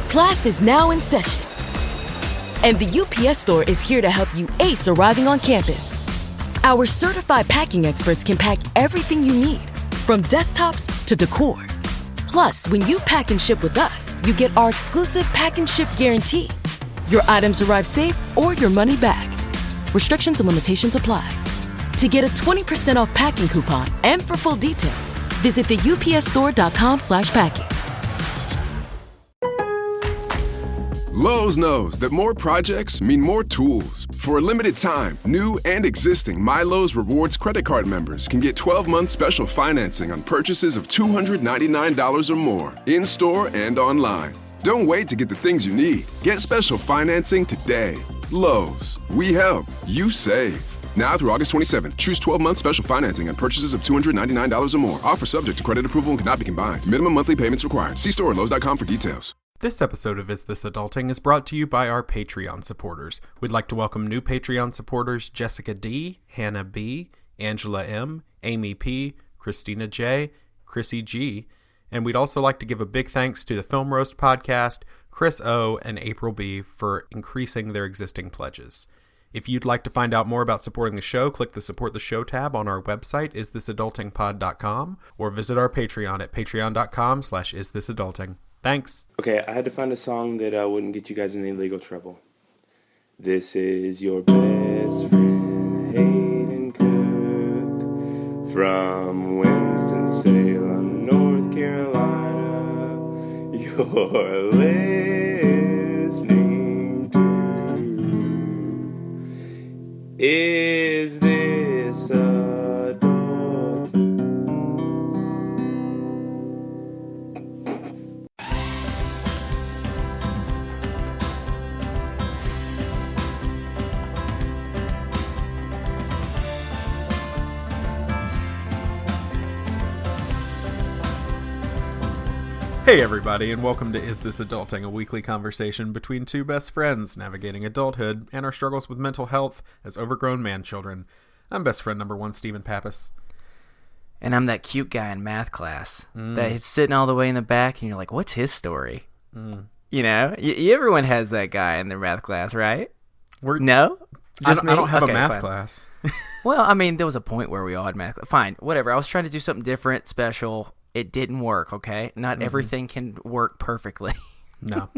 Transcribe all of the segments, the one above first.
Class is now in session. And the UPS Store is here to help you ace arriving on campus. Our certified packing experts can pack everything you need, from desktops to decor. Plus, when you pack and ship with us, you get our exclusive pack and ship guarantee. Your items arrive safe or your money back. Restrictions and limitations apply. To get a 20% off packing coupon and for full details, visit theupsstore.com/packing. Lowe's knows that more projects mean more tools. For a limited time, new and existing My Lowe's Rewards credit card members can get 12-month special financing on purchases of $299 or more, in-store and online. Don't wait to get the things you need. Get special financing today. Lowe's. We help. You save. Now through August 27th, choose 12-month special financing on purchases of $299 or more. Offer subject to credit approval and cannot be combined. Minimum monthly payments required. See store at Lowe's.com for details. This episode of Is This Adulting is brought to you by our Patreon supporters. We'd like to welcome new Patreon supporters Jessica D., Hannah B., Angela M., Amy P., Christina J., Chrissy G., and we'd also like to give a big thanks to the Film Roast Podcast, Chris O., and April B. for increasing their existing pledges. If you'd like to find out more about supporting the show, click the Support the Show tab on our website, isthisadultingpod.com, or visit our Patreon at patreon.com/isthisadulting. Thanks. Okay, I had to find a song that wouldn't get you guys in any legal trouble. This is your best friend, Hayden Cook, from Winston-Salem, North Carolina. You're listening to Is This Adulting? Hey everybody, and welcome to Is This Adulting, a weekly conversation between two best friends navigating adulthood and our struggles with mental health as overgrown man-children. I'm best friend number one, Stephen Pappas. And I'm that cute guy in math class that is sitting all the way in the back, and you're like, what's his story? You know, everyone has that guy in their math class, right? No? Just me? I don't have Okay, a math fine. class. Well, I mean, there was a point where we all had math class. Fine, whatever. I was trying to do something different, special. It didn't work, okay? Not everything can work perfectly. No,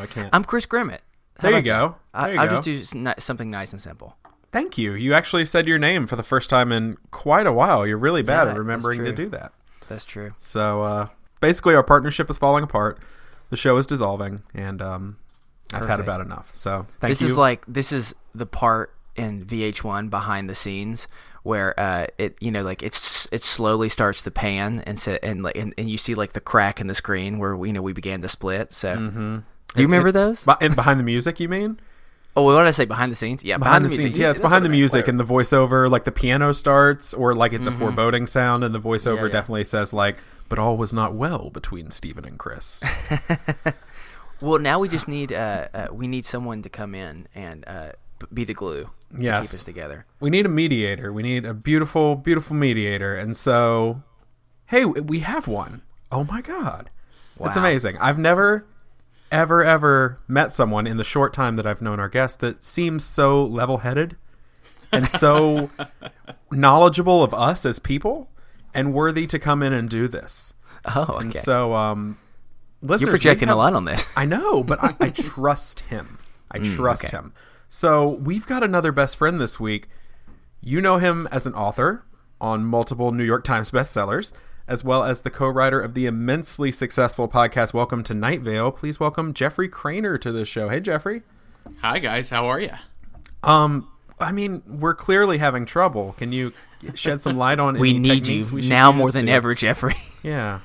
it can't. I'm Chris Grimmett. There you go. I'll just do something nice and simple. Thank you. You actually said your name for the first time in quite a while. You're really bad Yeah, at remembering to that's true. do that. That's true. So basically, our partnership is falling apart. The show is dissolving, and I've had Perfect. about enough. So thank This you. is the part in VH1 behind the scenes where it slowly starts to pan and you see like the crack in the screen where we began to split. So do you remember those? And behind the music, you mean? Oh, what did I say? Behind the scenes? Yeah, Behind the music. scenes, yeah, it's That's behind what the I meant. music Whatever. and the voiceover, like the piano starts, or like it's a foreboding sound, and the voiceover Yeah. definitely says like, "But all was not well between Stephen and Chris." Well, now we just need someone to come in and be the glue to keep Yes. us together. We need a mediator. We need a beautiful, beautiful mediator, and so, hey, we have one. Oh my God, it's Wow. amazing. I've never, ever met someone in the short time that I've known our guest that seems so level-headed and so knowledgeable of us as people and worthy to come in and do this. Oh, okay. And so, listeners, You're projecting we have- a lot on this. I know, but I trust him. I trust okay. him. So we've got another best friend this week. You know him as an author on multiple New York Times bestsellers, as well as the co-writer of the immensely successful podcast Welcome to Night Vale. Please welcome Jeffrey Cranor to the show. Hey, Jeffrey. Hi, guys. How are you? I mean, we're clearly having trouble. Can you shed some light on We any need you techniques we should now use more than to- ever, Jeffrey. Yeah.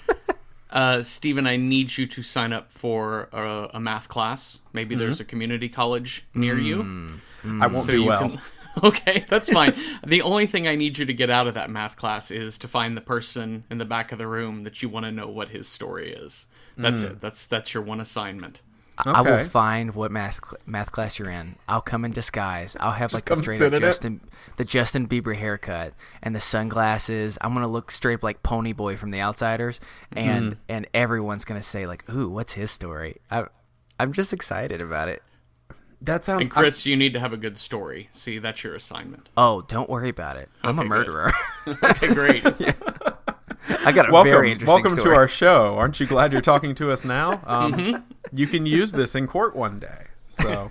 Stephen, I need you to sign up for a math class. Maybe there's a community college near you. I won't do well. Okay, that's fine. The only thing I need you to get out of that math class is to find the person in the back of the room that you want to know what his story is. That's it. That's your one assignment. I will Okay. find what math class you're in. I'll come in disguise. I'll have like the come straight sit up in it? the Justin Bieber haircut and the sunglasses. I'm gonna look straight up like Pony Boy from The Outsiders, and everyone's gonna say like, "Ooh, what's his story?" I'm just excited about it. That sounds. And Chris, you need to have a good story. See, that's your assignment. Oh, don't worry about it. I'm a murderer. Okay, great. I got a very interesting welcome story. to our show. Aren't you glad you're talking to us now? You can use this in court one day. So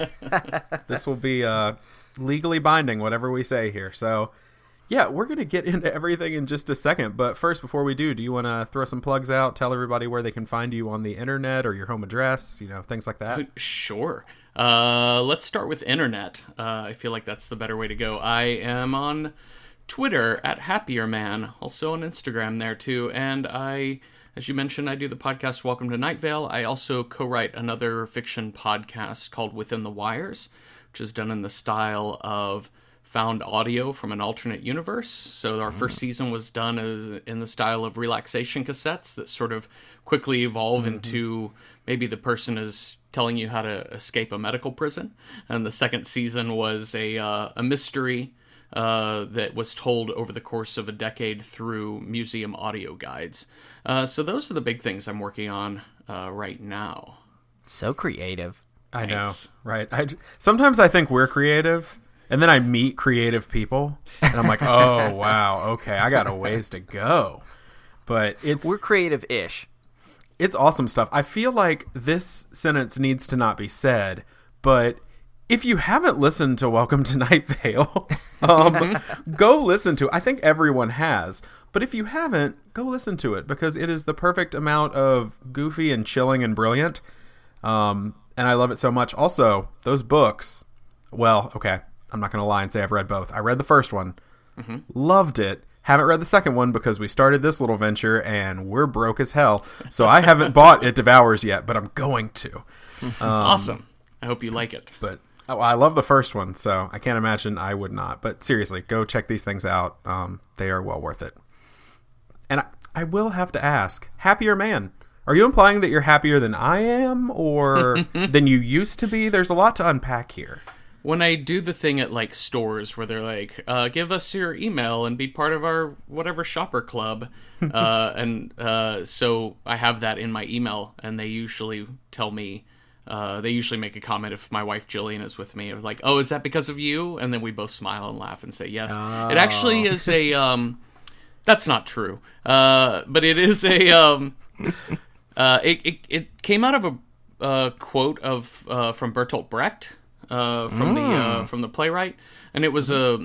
this will be legally binding, whatever we say here. So yeah, we're going to get into everything in just a second. But first, before we do you want to throw some plugs out? Tell everybody where they can find you on the internet or your home address, things like that. Sure. Let's start with internet. I feel like that's the better way to go. I am on Twitter at @HappierMan, also on Instagram there too. And as you mentioned, I do the podcast Welcome to Night Vale. I also co-write another fiction podcast called Within the Wires, which is done in the style of found audio from an alternate universe. So our first season was done in the style of relaxation cassettes that sort of quickly evolve into maybe the person is telling you how to escape a medical prison. And the second season was a mystery that was told over the course of a decade through museum audio guides. So those are the big things I'm working on right now. So creative. I know, Thanks. right? Sometimes I think we're creative, and then I meet creative people, and I'm like, oh, wow, okay, I got a ways to go. But We're creative-ish. It's awesome stuff. I feel like this sentence needs to not be said, but if you haven't listened to Welcome to Night Vale, go listen to it. I think everyone has. But if you haven't, go listen to it because it is the perfect amount of goofy and chilling and brilliant. And I love it so much. Also, those books, well, okay, I'm not going to lie and say I've read both. I read the first one, loved it. Haven't read the second one because we started this little venture and we're broke as hell. So I haven't bought It Devours yet, but I'm going to. Awesome. I hope you like it. But I love the first one, so I can't imagine I would not. But seriously, go check these things out. They are well worth it. And I will have to ask, happier man, are you implying that you're happier than I am or than you used to be? There's a lot to unpack here. When I do the thing at like stores where they're like, give us your email and be part of our whatever shopper club. So I have that in my email and they usually tell me, they usually make a comment if my wife Jillian is with me. Of like, oh, is that because of you? And then we both smile and laugh and say yes. Oh. It actually is a, that's not true. But it is a, it came out of a quote of, from Bertolt Brecht. From the playwright, and it was I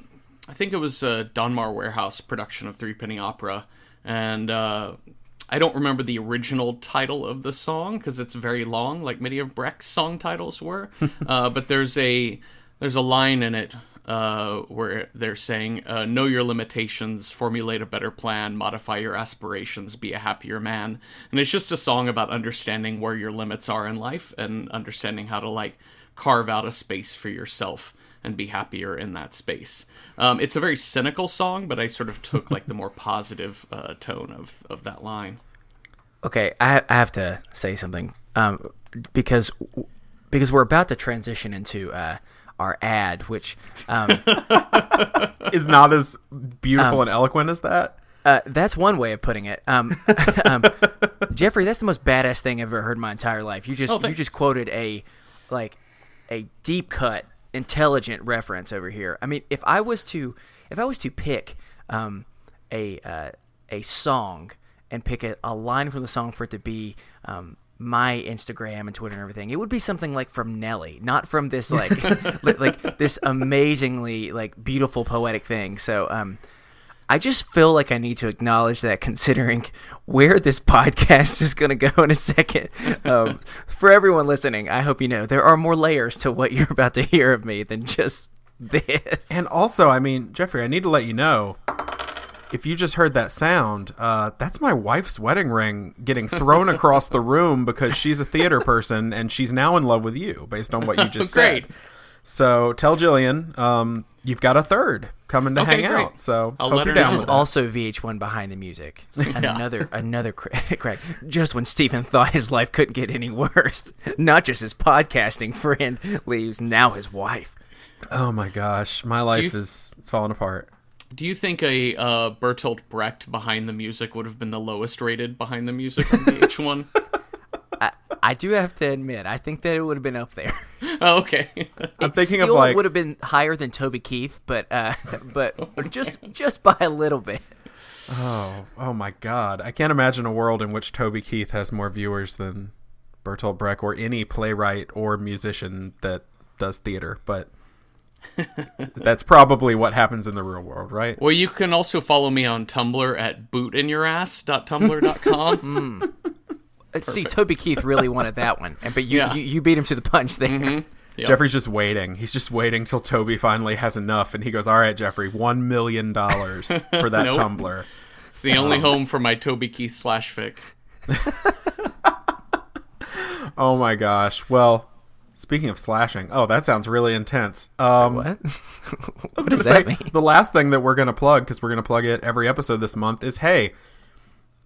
think it was a Donmar Warehouse production of Threepenny Opera, and I don't remember the original title of the song because it's very long, like many of Brecht's song titles were. But there's a line in it where they're saying, "Know your limitations, formulate a better plan, modify your aspirations, be a happier man." And it's just a song about understanding where your limits are in life and understanding how to like carve out a space for yourself and be happier in that space. It's a very cynical song, but I sort of took like the more positive tone of that line. Okay, I have to say something because we're about to transition into our ad, which is not as beautiful and eloquent as that. That's one way of putting it. Jeffrey, that's the most badass thing I've ever heard in my entire life. You just quoted a deep cut, intelligent reference over here. I mean, if I was to pick a song and pick a line from the song for it to be my Instagram and Twitter and everything, it would be something like from Nelly, not from this like like this amazingly like beautiful poetic thing. So I just feel like I need to acknowledge that, considering where this podcast is going to go in a second. For everyone listening, I hope you know there are more layers to what you're about to hear of me than just this. And also, I mean, Jeffrey, I need to let you know, if you just heard that sound, that's my wife's wedding ring getting thrown across the room because she's a theater person and she's now in love with you, based on what you just said. So tell Jillian, you've got a third coming to hang great. Out. So I'll hope let her you're know. down This is with that. also VH1 Behind the Music. And another crack. Just when Stephen thought his life couldn't get any worse, not just his podcasting friend leaves, now his wife. Oh my gosh, my life is falling apart. Do you think a Bertolt Brecht Behind the Music would have been the lowest rated Behind the Music on VH1? I do have to admit, I think that it would have been up there. Oh, okay. I'm thinking Still of like would have been higher than Toby Keith, but just by a little bit. oh my God, I can't imagine a world in which Toby Keith has more viewers than Bertolt Brecht or any playwright or musician that does theater, but that's probably what happens in the real world, right? Well, you can also follow me on Tumblr at bootinyourass.tumblr.com. See, Toby Keith really wanted that one, but you beat him to the punch there. Mm-hmm. Yep. Jeffrey's just waiting. He's just waiting till Toby finally has enough, and he goes, "All right, Jeffrey, $1 million for that Nope. Tumblr." It's the only home for my Toby Keith /fic. Oh my gosh. Well, speaking of slashing, that sounds really intense. What? I was going to say, mean? the last thing that we're going to plug, because we're going to plug it every episode this month, is, hey,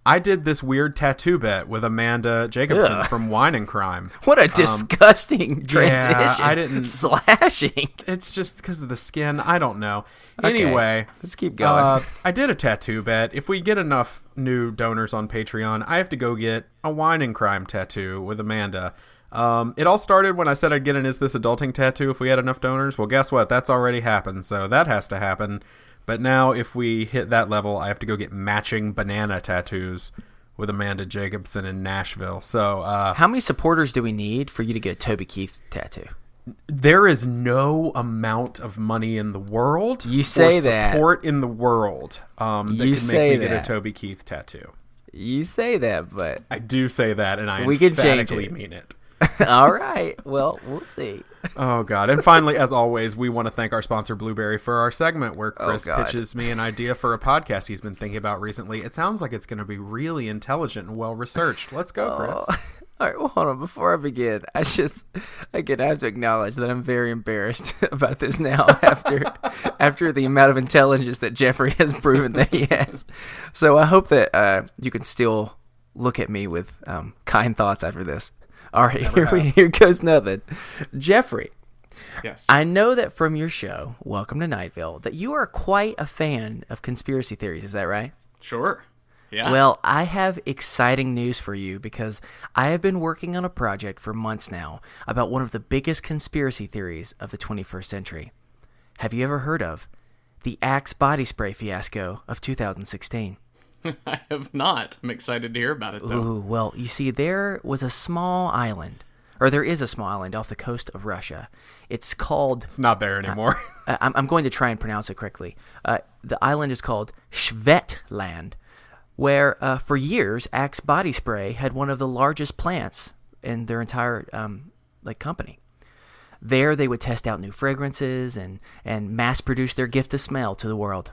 I did this weird tattoo bet with Amanda Jacobson from Wine and Crime. What a disgusting transition. Yeah, I didn't... Slashing. It's just because of the skin. I don't know. Okay, Anyway, let's keep going. I did a tattoo bet. If we get enough new donors on Patreon, I have to go get a Wine and Crime tattoo with Amanda. It all started when I said I'd get an Is This Adulting tattoo if we had enough donors. Well, guess what? That's already happened, so that has to happen. But now, if we hit that level, I have to go get matching banana tattoos with Amanda Jacobson in Nashville. So, how many supporters do we need for you to get a Toby Keith tattoo? There is no amount of money in the world You say or support in the world that You could make say me get a that. Toby Keith tattoo. You say that, but I do say that, and I We can change emphatically it. mean it. all right. Well, we'll see. Oh, God. And finally, as always, we want to thank our sponsor, Blueberry, for our segment where Chris God. pitches me an idea for a podcast he's been thinking about recently. It sounds like it's going to be really intelligent and well-researched. Let's go, Chris. All right, well, hold on. Before I begin, I have to acknowledge that I'm very embarrassed about this now after the amount of intelligence that Jeffrey has proven that he has. So I hope that you can still look at me with kind thoughts after this. All right, here goes nothing. Jeffrey, Yes. I know that from your show, Welcome to Nightville, that you are quite a fan of conspiracy theories. Is that right? Sure. Yeah. Well, I have exciting news for you because I have been working on a project for months now about one of the biggest conspiracy theories of the 21st century. Have you ever heard of the Axe body spray fiasco of 2016? I have not. I'm excited to hear about it, though. Ooh, well, you see, there is a small island off the coast of Russia. It's called... It's not there anymore. I'm going to try and pronounce it correctly. The island is called Shvetland, where for years Axe body spray had one of the largest plants in their entire company. There they would test out new fragrances and mass produce their gift of smell to the world.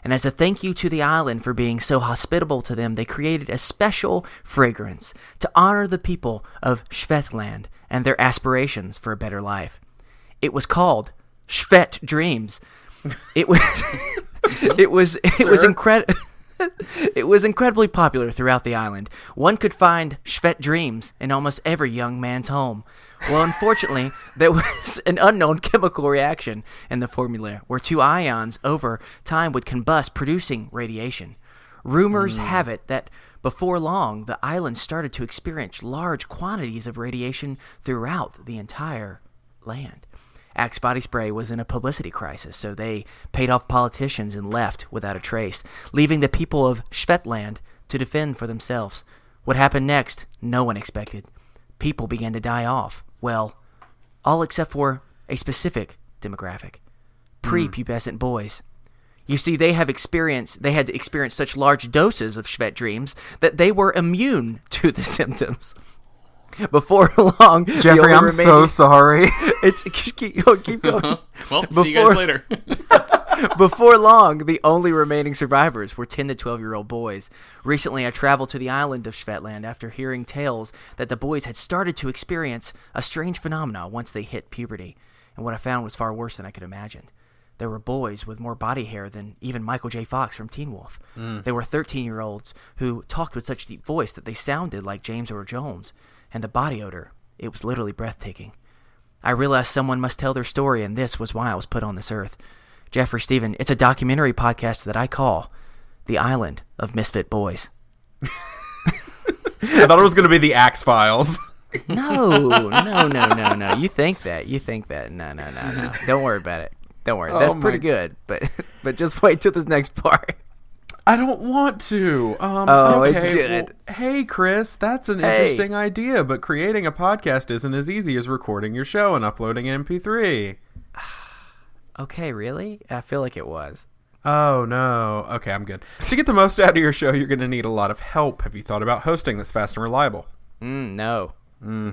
And as a thank you to the island for being so hospitable to them, they created a special fragrance to honor the people of Shvetland and their aspirations for a better life. It was called Shvet Dreams. It was it was incredible. It was incredibly popular throughout the island. One could find Shvet Dreams in almost every young man's home. Well, unfortunately, there was an unknown chemical reaction in the formula where two ions over time would combust, producing radiation. Rumors have it that before long, the island started to experience large quantities of radiation throughout the entire land. Axe body spray was in a publicity crisis, so they paid off politicians and left without a trace, leaving the people of Shvetland to defend for themselves. What happened next, no one expected. People began to die off. Well, all except for a specific demographic. Prepubescent boys. You see, they had experienced such large doses of Shvet Dreams that they were immune to the symptoms. Before long, Jeffrey, I'm so sorry. Keep going. Well, see you guys later. Before long, the only remaining survivors were 10 to 12-year-old boys. Recently, I traveled to the island of Shvetland after hearing tales that the boys had started to experience a strange phenomenon once they hit puberty. And what I found was far worse than I could imagine. There were boys with more body hair than even Michael J. Fox from Teen Wolf. There were 13-year-olds who talked with such deep voice that they sounded like James Earl Jones. And the body odor, it was literally breathtaking. I realized someone must tell their story, and this was why I was put on this earth. Jeffrey Stephen, it's a documentary podcast that I call The Island of Misfit Boys. I thought it was going to be the Axe Files. No. You think that. No. Don't worry about it. Don't worry. That's pretty good. But just wait till this next part. I don't want to. Okay, it's good. Well, hey, Chris, that's an interesting idea, but creating a podcast isn't as easy as recording your show and uploading an MP3. Okay, really? I feel like it was. Oh, no. Okay, I'm good. To get the most out of your show, you're going to need a lot of help. Have you thought about hosting that's fast and reliable? No.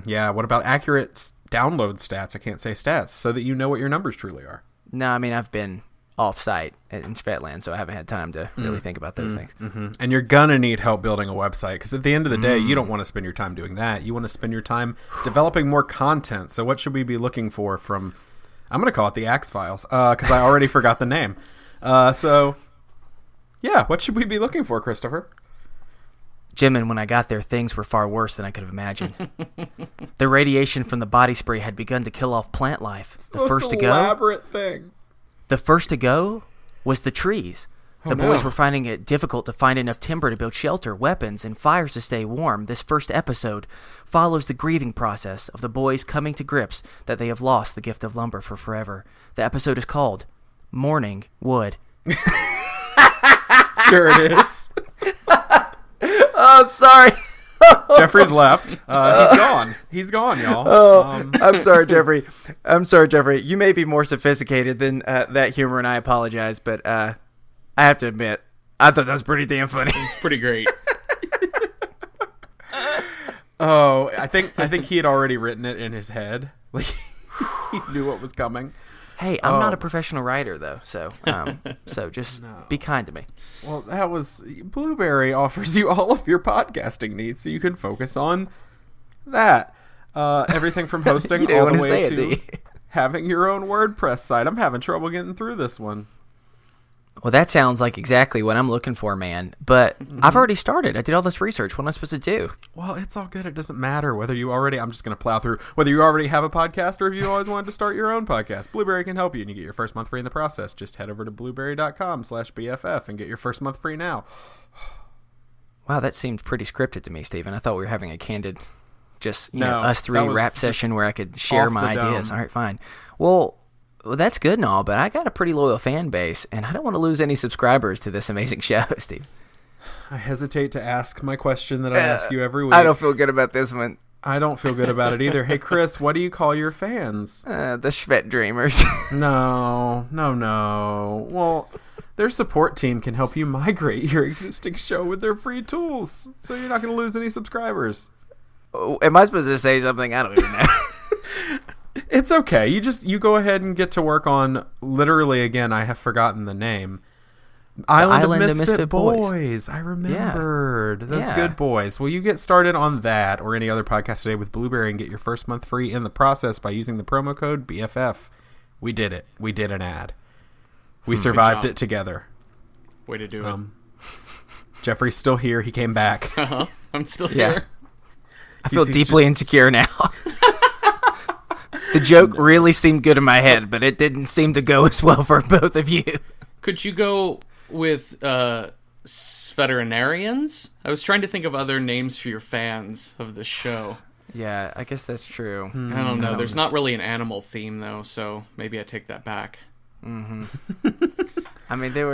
Yeah, what about accurate download stats? I can't say stats, so that you know what your numbers truly are. No, I mean, I've been off-site in Svetland, so I haven't had time to really think about those things. Mm-hmm. And you're going to need help building a website, because at the end of the day, you don't want to spend your time doing that. You want to spend your time developing more content. So what should we be looking for from... I'm going to call it the Axe Files, because I already forgot the name. So, yeah, what should we be looking for, Christopher? Jim, and when I got there, things were far worse than I could have imagined. The radiation from the body spray had begun to kill off plant life. The first to go... elaborate thing. The first to go was the trees. The boys were finding it difficult to find enough timber to build shelter, weapons, and fires to stay warm. This first episode follows the grieving process of the boys coming to grips that they have lost the gift of lumber for forever. The episode is called Morning Wood. Sure it is. Oh, sorry. Jeffrey's left. He's gone. He's gone, y'all. I'm sorry, Jeffrey. You may be more sophisticated than that humor, and I apologize, but I have to admit, I thought that was pretty damn funny. It's pretty great. Oh, I think he had already written it in his head. Like he knew what was coming. Hey, I'm not a professional writer, though, so just be kind to me. Well, that was... Blueberry offers you all of your podcasting needs, so you can focus on that. Everything from hosting all the way to having your own WordPress site. I'm having trouble getting through this one. Well, that sounds like exactly what I'm looking for, man. But I've already started. I did all this research. What am I supposed to do? Well, it's all good. It doesn't matter whether you already... I'm just going to plow through. Whether you already have a podcast or if you always wanted to start your own podcast, Blueberry can help you, and you get your first month free in the process. Just head over to blueberry.com/BFF and get your first month free now. Wow, that seemed pretty scripted to me, Stephen. I thought we were having a candid, just, No, us three that was rap just session where I could share off my the ideas. dome. All right, fine. Well, that's good and all, but I got a pretty loyal fan base, and I don't want to lose any subscribers to this amazing show, Steve. I hesitate to ask my question that I ask you every week. I don't feel good about this one. I don't feel good about it either. Hey, Chris, what do you call your fans? The Shvet Dreamers. No. Well, their support team can help you migrate your existing show with their free tools, so you're not going to lose any subscribers. Oh, am I supposed to say something? I don't even know. It's okay. You go ahead and get to work on, literally, again, I have forgotten the name. Island of Misfit Boys. I remembered. Yeah. Those good boys. Well, you get started on that or any other podcast today with Blueberry and get your first month free in the process by using the promo code BFF. We did it. We did an ad. We survived it together. Way to do it. Jeffrey's still here. He came back. I'm still here. I feel deeply insecure now. The joke really seemed good in my head, but it didn't seem to go as well for both of you. Could you go with veterinarians? I was trying to think of other names for your fans of the show. Yeah, I guess that's true. I don't know. There's not really an animal theme, though, so maybe I take that back. I mean, there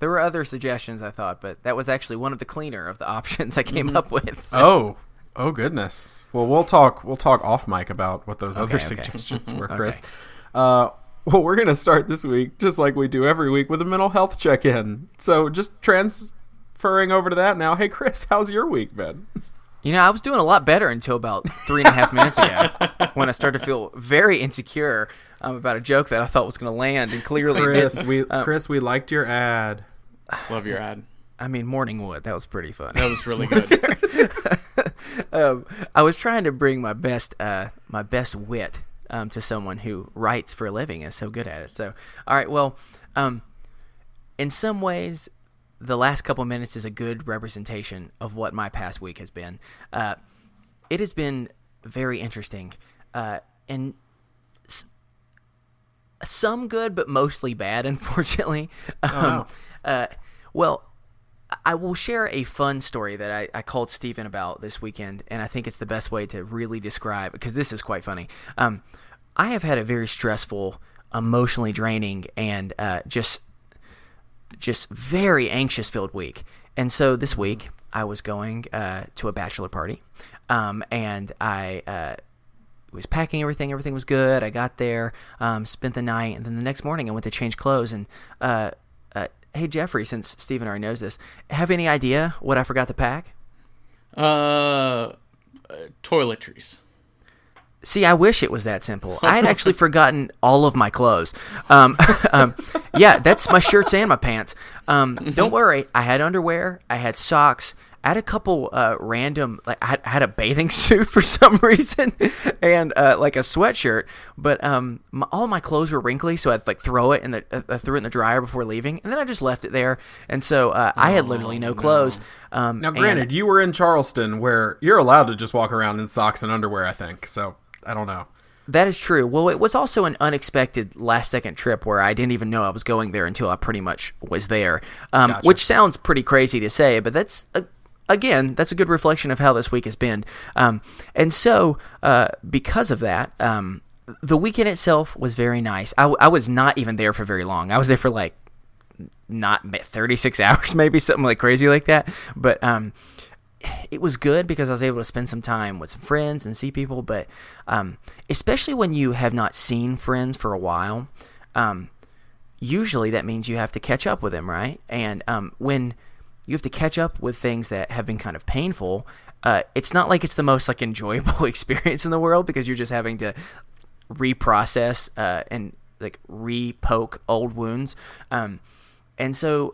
were other suggestions, I thought, but that was actually one of the cleaner of the options I came up with. So. Oh goodness. Well, we'll talk off mic about what those other suggestions were, Chris. Well, we're going to start this week, just like we do every week, with a mental health check-in. So just transferring over to that now. Hey, Chris, how's your week been? I was doing a lot better until about 3.5 minutes ago when I started to feel very insecure about a joke that I thought was going to land, and clearly Chris, we liked your ad. Love your ad. I mean, Morning Wood. That was pretty fun. That was really good. I was trying to bring my best wit to someone who writes for a living and is so good at it. So, all right, well, in some ways, the last couple minutes is a good representation of what my past week has been. It has been very interesting, and some good, but mostly bad, unfortunately. Well, I will share a fun story that I called Steven about this weekend, and I think it's the best way to really describe, because this is quite funny. I have had a very stressful, emotionally draining, and just very anxious-filled week. And so this week, I was going to a bachelor party, and I was packing everything. Everything was good. I got there, spent the night, and then the next morning I went to change clothes, and hey, Jeffrey, since Steven already knows this, have any idea what I forgot to pack? Toiletries. See, I wish it was that simple. I had actually forgotten all of my clothes. Yeah, that's my shirts and my pants. Don't worry, I had underwear, I had socks, I had a couple random, like I had a bathing suit for some reason, and like a sweatshirt. But all my clothes were wrinkly, so I'd like throw it in the dryer before leaving, and then I just left it there. And so I had literally no clothes. Now, granted, you were in Charleston, where you're allowed to just walk around in socks and underwear, I think. So I don't know. That is true. Well, it was also an unexpected last-second trip where I didn't even know I was going there until I pretty much was there, Gotcha. Which sounds pretty crazy to say, but that's again, that's a good reflection of how this week has been. And so, because of that, the weekend itself was very nice. I was not even there for very long. I was there for like not 36 hours, maybe something like crazy like that. But it was good because I was able to spend some time with some friends and see people. But especially when you have not seen friends for a while, usually that means you have to catch up with them, right? And when you have to catch up with things that have been kind of painful, it's not like it's the most like enjoyable experience in the world, because you're just having to reprocess and like re-poke old wounds. And so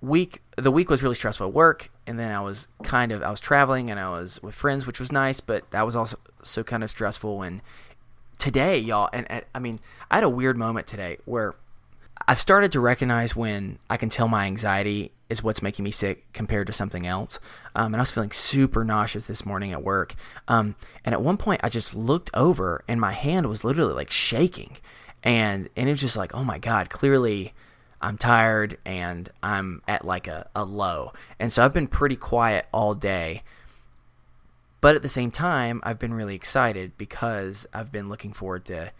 the week was really stressful at work, and then I was traveling and I was with friends, which was nice, but that was also kind of stressful. And today, y'all, and I mean, I had a weird moment today where I've started to recognize when I can tell my anxiety is what's making me sick compared to something else. And I was feeling super nauseous this morning at work. And at one point I just looked over and my hand was literally like shaking. And it was just like, oh my God, clearly I'm tired and I'm at like a low. And so I've been pretty quiet all day. But at the same time, I've been really excited because I've been looking forward to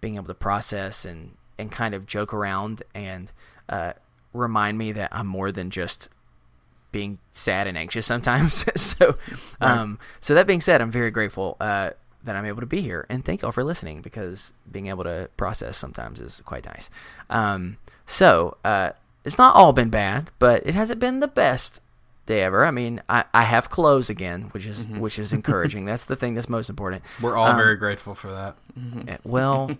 being able to process and kind of joke around and remind me that I'm more than just being sad and anxious sometimes. So that being said, I'm very grateful that I'm able to be here, and thank y'all for listening, because being able to process sometimes is quite nice. So it's not all been bad, but it hasn't been the best day ever. I mean, I have clothes again, which is encouraging. That's the thing that's most important. We're all very grateful for that. Well,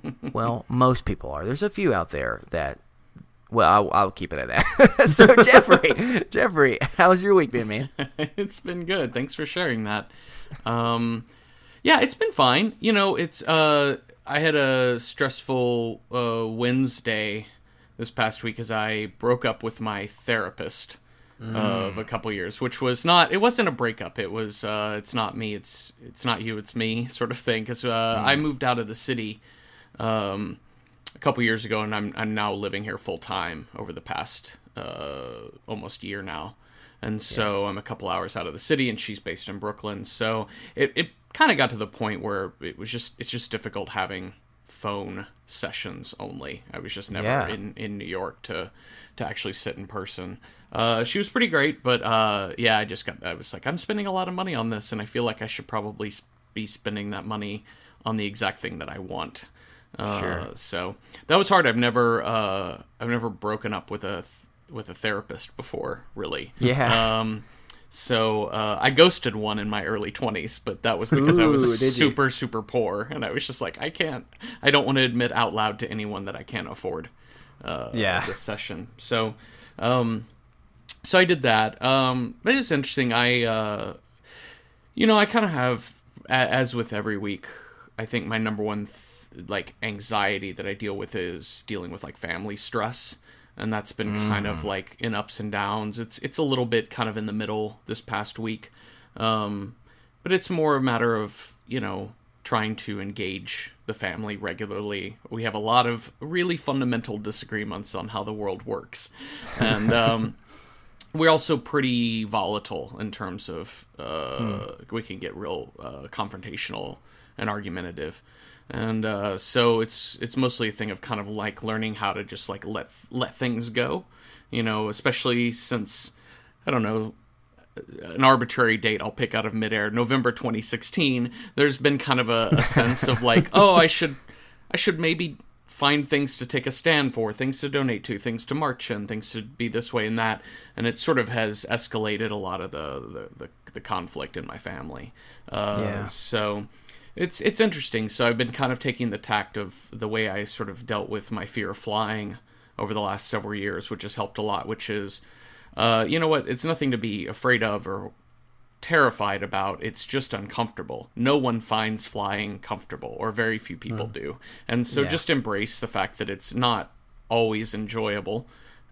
most people are. There's a few out there that. Well, I'll keep it at that. So, Jeffrey, how's your week been, man? It's been good. Thanks for sharing that. Yeah, it's been fine. You know, it's I had a stressful Wednesday this past week as I broke up with my therapist of a couple years, which was not. It wasn't a breakup. It was. It's not me. It's not you. It's me, sort of thing. Because I moved out of the city a couple years ago, and I'm now living here full time over the past almost year now. And so I'm a couple hours out of the city, and she's based in Brooklyn. So it kind of got to the point where it's just difficult having phone sessions only. I was just never in New York to actually sit in person. She was pretty great, but I was like, I'm spending a lot of money on this, and I feel like I should probably be spending that money on the exact thing that I want. Sure. So that was hard. I've never broken up with a therapist before, really. Yeah. So I ghosted one in my early 20s, but that was because I was super poor, and I was just like, I don't want to admit out loud to anyone that I can't afford this session. So I did that. But it's interesting. I kind of have, as with every week, I think my number one anxiety that I deal with is dealing with like family stress. And that's been kind of like in ups and downs. It's a little bit kind of in the middle this past week. But it's more a matter of, trying to engage the family regularly. We have a lot of really fundamental disagreements on how the world works. And we're also pretty volatile in terms of we can get real confrontational and argumentative. And so it's mostly a thing of kind of like learning how to just like let things go, especially since, I don't know, an arbitrary date I'll pick out of midair, November 2016, there's been kind of a sense of like, oh, I should maybe find things to take a stand for, things to donate to, things to march in, things to be this way and that. And it sort of has escalated a lot of the conflict in my family. So it's interesting. So I've been kind of taking the tact of the way I sort of dealt with my fear of flying over the last several years, which has helped a lot, which is, you know what, it's nothing to be afraid of or terrified about. It's just uncomfortable. No one finds flying comfortable, or very few people do. And so just embrace the fact that it's not always enjoyable,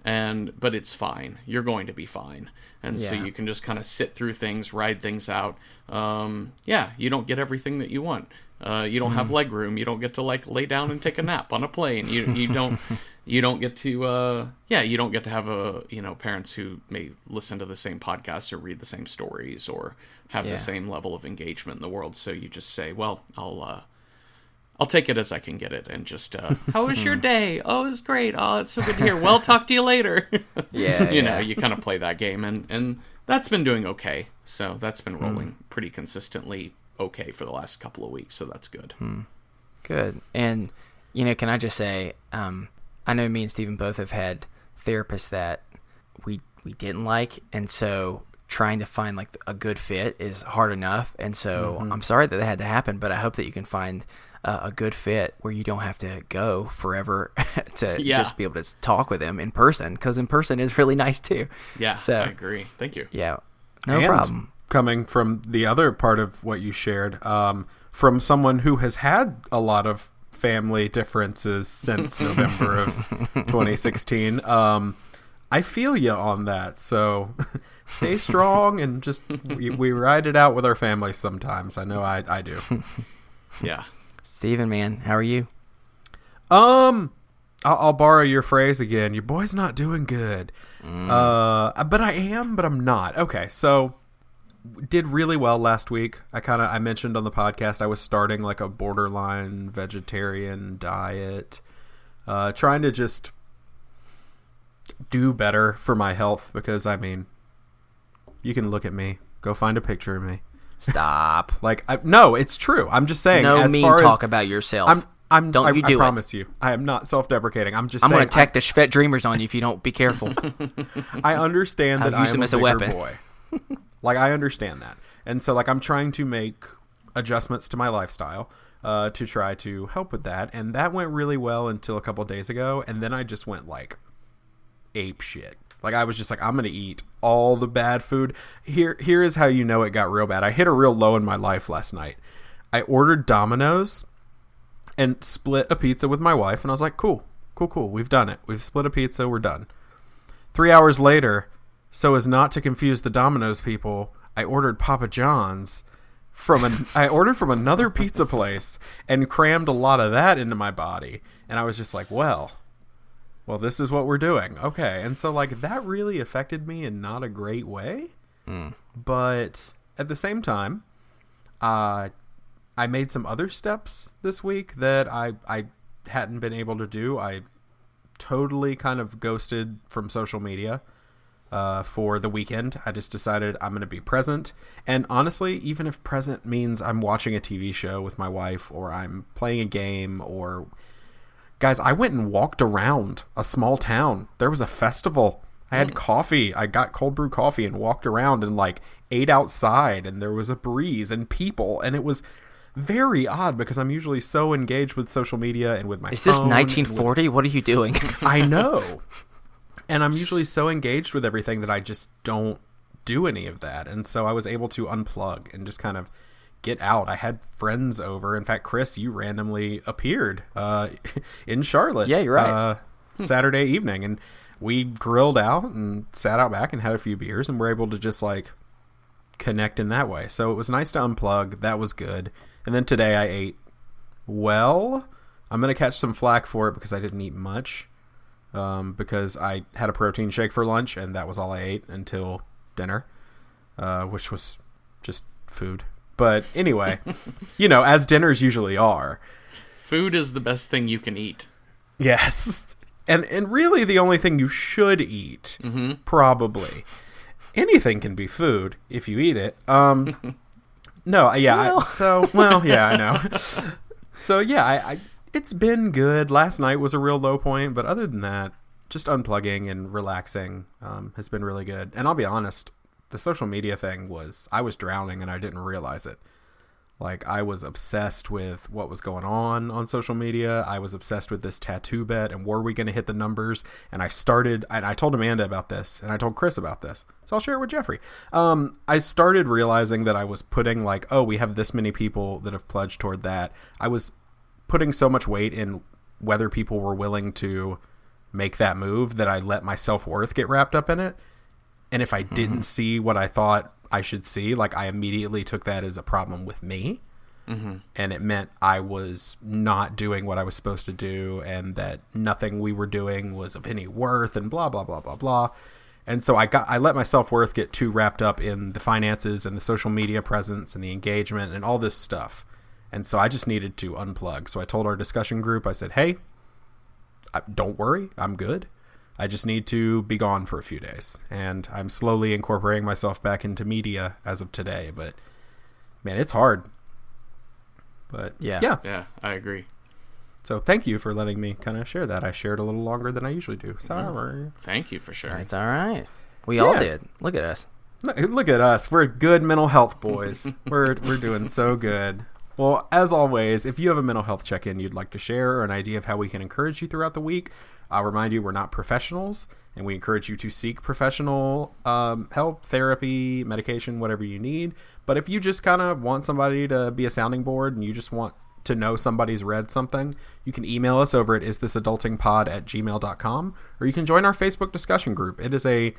but it's fine. You're going to be fine. And so you can just kind of sit through things, ride things out. You don't get everything that you want. You don't have leg room. You don't get to like lay down and take a nap on a plane. You don't you don't get to you don't get to have parents who may listen to the same podcasts or read the same stories or have the same level of engagement in the world. So you just say, well, I'll take it as I can get it, and just how was your day? Oh, it's great. Oh, it's so good to hear. Well, talk to you later. You kind of play that game, and that's been doing okay. So that's been rolling pretty consistently okay for the last couple of weeks, so that's good. Good. And can I just say, I know me and Stephen both have had therapists that we didn't like, and so trying to find like a good fit is hard enough. And so I'm sorry that had to happen, but I hope that you can find a good fit where you don't have to go forever to just be able to talk with them in person, because in person is really nice too. Yeah, so, I agree. Thank you. Yeah, no problem. Coming from the other part of what you shared, from someone who has had a lot of family differences since November of 2016, I feel you on that. So stay strong and just we ride it out with our families sometimes. I know I do. Yeah. Steven, man, how are you? I'll borrow your phrase again. Your boy's not doing good. But I am, but I'm not. Okay, so did really well last week. I mentioned on the podcast I was starting like a borderline vegetarian diet, trying to just do better for my health, because you can look at me, go find a picture of me. Stop. No, it's true. I'm just saying. No mean talk about yourself. I promise you, I am not self-deprecating. I'm going to attack the Shvet Dreamers on you if you don't be careful. I understand that use them as a weapon. Boy. I understand that. And so I'm trying to make adjustments to my lifestyle to try to help with that. And that went really well until a couple of days ago. And then I just went ape shit. I was just I'm going to eat all the bad food. Here is how you know it got real bad. I hit a real low in my life last night. I ordered Domino's and split a pizza with my wife. And I was like, cool. We've done it. We've split a pizza. We're done. 3 hours later, so as not to confuse the Domino's people, I ordered Papa John's I ordered from another pizza place and crammed a lot of that into my body. And I was just like, well, this is what we're doing. Okay. And so that really affected me in not a great way. But at the same time, I made some other steps this week that I hadn't been able to do. I totally kind of ghosted from social media for the weekend. I just decided I'm going to be present. And honestly, even if present means I'm watching a TV show with my wife, or I'm playing a game, or... Guys, I went and walked around a small town. There was a festival. I had coffee. I got cold brew coffee and walked around and ate outside, and there was a breeze and people, and it was very odd because I'm usually so engaged with social media and with my phone. Is this 1940? What are you doing? I know. And I'm usually so engaged with everything that I just don't do any of that. And so I was able to unplug and just kind of get out. I had friends over. In fact, Chris, you randomly appeared in Charlotte. Yeah, you're right. Saturday evening, and we grilled out and sat out back and had a few beers, and were able to just connect in that way. So it was nice to unplug. That was good. And then today I ate well. I'm going to catch some flack for it because I didn't eat much. because I had a protein shake for lunch, and that was all I ate until dinner, which was just food. But anyway, as dinners usually are. Food is the best thing you can eat. Yes. And really the only thing you should eat, probably. Anything can be food if you eat it. No, yeah. I know. So, yeah, it's been good. Last night was a real low point, but other than that, just unplugging and relaxing has been really good. And I'll be honest, the social media thing I was drowning and I didn't realize it. Like, I was obsessed with what was going on social media. I was obsessed with this tattoo bet and were we going to hit the numbers? And I told Amanda about this and I told Chris about this. So I'll share it with Jeffrey. I started realizing that I was putting we have this many people that have pledged toward that. I was putting so much weight in whether people were willing to make that move that I let my self-worth get wrapped up in it. And if I didn't see what I thought I should see, I immediately took that as a problem with me. And it meant I was not doing what I was supposed to do and that nothing we were doing was of any worth and blah, blah, blah, blah, blah. And so I let my self-worth get too wrapped up in the finances and the social media presence and the engagement and all this stuff. And so I just needed to unplug. So I told our discussion group, I said, hey, don't worry, I'm good. I just need to be gone for a few days. And I'm slowly incorporating myself back into media as of today. But, man, it's hard. But, yeah. Yeah, I agree. So thank you for letting me kind of share that. I shared a little longer than I usually do. Sorry. Thank you for sharing. It's all right. We all did. Look at us. Look at us. We're good mental health boys. We're doing so good. Well, as always, if you have a mental health check-in you'd like to share or an idea of how we can encourage you throughout the week, I'll remind you we're not professionals, and we encourage you to seek professional help, therapy, medication, whatever you need. But if you just kind of want somebody to be a sounding board and you just want to know somebody's read something, you can email us over at isthisadultingpod@gmail.com, or you can join our Facebook discussion group. It is a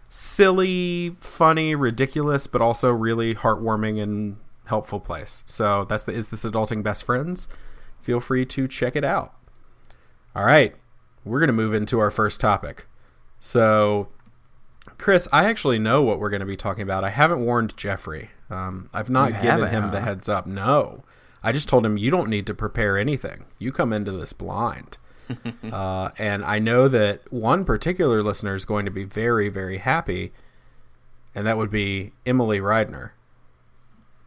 silly, funny, ridiculous, but also really heartwarming and helpful place. So that's the Is This Adulting Best Friends. Feel free to check it out. All right. We're going to move into our first topic. So, Chris, I actually know what we're going to be talking about. I haven't warned Jeffrey. I've not given him the heads up. No. I just told him, you don't need to prepare anything. You come into this blind. And I know that one particular listener is going to be very, very happy, and that would be Emily Reidner.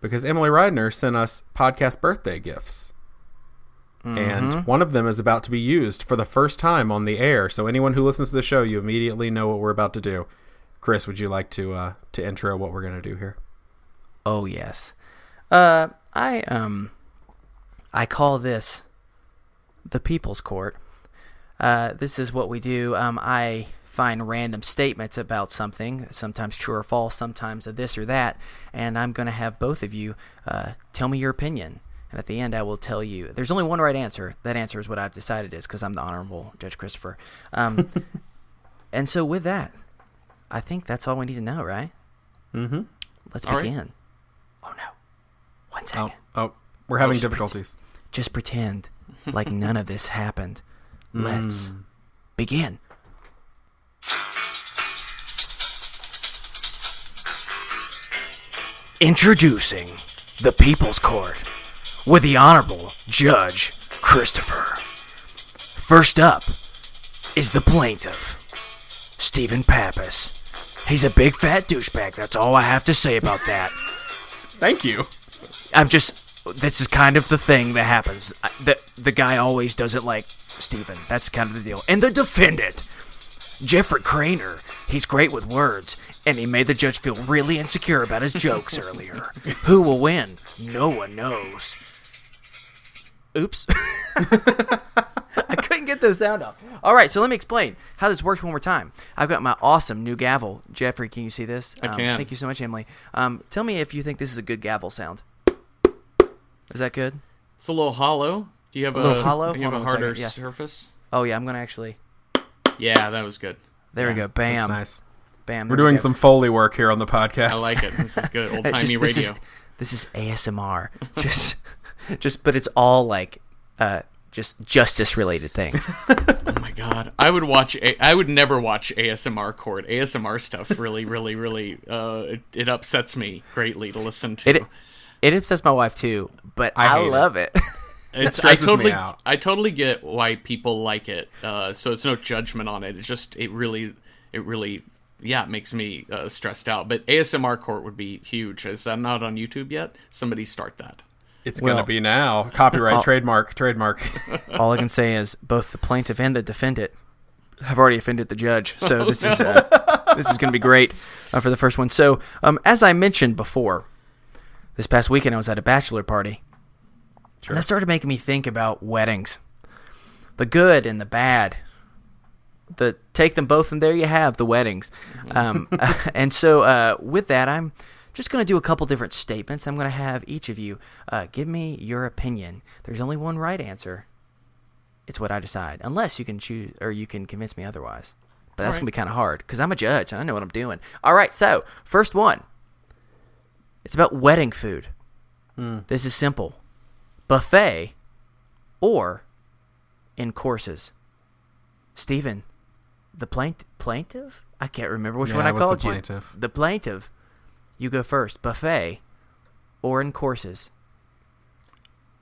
Because Emily Reidner sent us podcast birthday gifts. And one of them is about to be used for the first time on the air. So anyone who listens to the show, you immediately know what we're about to do. Chris, would you like to intro what we're going to do here? Oh, yes. I call this the People's Court. This is what we do. I find random statements about something, sometimes true or false, sometimes a this or that, and I'm going to have both of you tell me your opinion. And at the end, I will tell you, there's only one right answer. That answer is what I've decided is, because I'm the Honorable Judge Christopher. And so with that, I think that's all we need to know, right? Mm-hmm. Let's begin. Right. Oh, no. 1 second. Oh, we're having difficulties. Just pretend like none of this happened. Let's begin. Introducing the People's Court with the Honorable Judge Christopher. First up is the plaintiff, Stephen Pappas. He's a big fat douchebag. That's all I have to say about that. Thank you. This is kind of the thing that happens. The guy always doesn't like Stephen. That's kind of the deal. And the defendant, Jeffrey Cranor. He's great with words, and he made the judge feel really insecure about his jokes earlier. Who will win? No one knows. Oops. I couldn't get the sound off. All right, so let me explain how this works one more time. I've got my awesome new gavel. Jeffrey, can you see this? I can. Thank you so much, Emily. Tell me if you think this is a good gavel sound. Is that good? It's a little hollow. Do you have a little hollow? Do you have a harder surface? Oh, yeah, I'm going to actually... Yeah, that was good. There we go. Bam. That's nice. Bam. We're doing some Foley work here on the podcast. I like it. This is good. Old-timey radio. This is ASMR. Just, but it's all like just justice-related things. Oh my god, I would never watch ASMR court. ASMR stuff really, really, really, it upsets me greatly to listen to. It upsets my wife too, but I love it. It stresses me out. I totally get why people like it. So it's no judgment on it. It's just it really, it makes me stressed out. But ASMR court would be huge. Is that not on YouTube yet? Somebody start that. It's going to be now. Copyright, trademark. All I can say is both the plaintiff and the defendant have already offended the judge. So this is going to be great for the first one. So as I mentioned before, this past weekend I was at a bachelor party. Sure. And that started making me think about weddings. The good and the bad. Take them both and there you have the weddings. And so with that, I'm just going to do a couple different statements. I'm going to have each of you give me your opinion. There's only one right answer. It's what I decide. Unless you can choose or you can convince me otherwise. But that's going to be kind of hard because I'm a judge and I know what I'm doing. All right, so first one. It's about wedding food. This is simple. Buffet or in courses. Stephen, the plaintiff? I can't remember which one I called you. The plaintiff. You go first. Buffet or in courses?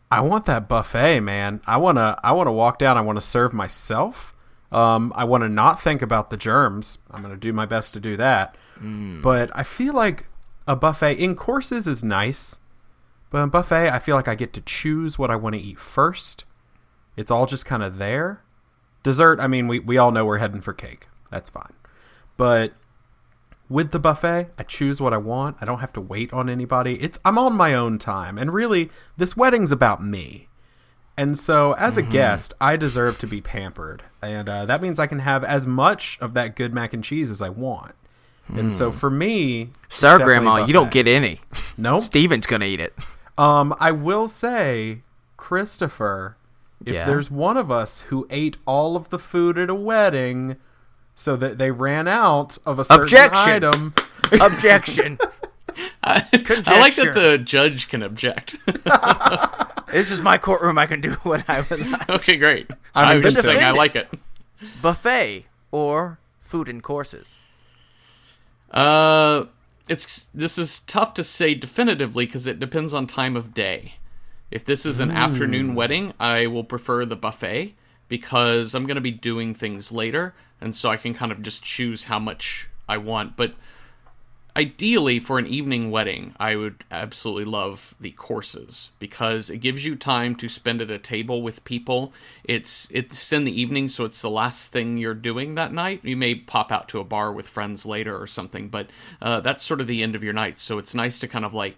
I want that buffet, man. I wanna walk down. I want to serve myself. I want to not think about the germs. I'm gonna do my best to do that. But I feel like a buffet in courses is nice. But in buffet, I feel like I get to choose what I want to eat first. It's all just kind of there. Dessert, I mean, we all know we're heading for cake. That's fine. But with the buffet, I choose what I want. I don't have to wait on anybody. I'm on my own time. And really, this wedding's about me. And so, as a guest, I deserve to be pampered. And that means I can have as much of that good mac and cheese as I want. And so, for me... Sorry, Grandma, you don't get any. Nope. Steven's going to eat it. I will say, Christopher, if there's one of us who ate all of the food at a wedding... So that they ran out of a certain item. Objection. I like that the judge can object. This is my courtroom. I can do what I would like. Okay, great. I was just saying I like it. Buffet or food in courses? This is tough to say definitively because it depends on time of day. If this is an afternoon wedding, I will prefer the buffet because I'm going to be doing things later. And so I can kind of just choose how much I want. But ideally, for an evening wedding, I would absolutely love the courses because it gives you time to spend at a table with people. It's in the evening, so it's the last thing you're doing that night. You may pop out to a bar with friends later or something, but that's sort of the end of your night. So it's nice to kind of like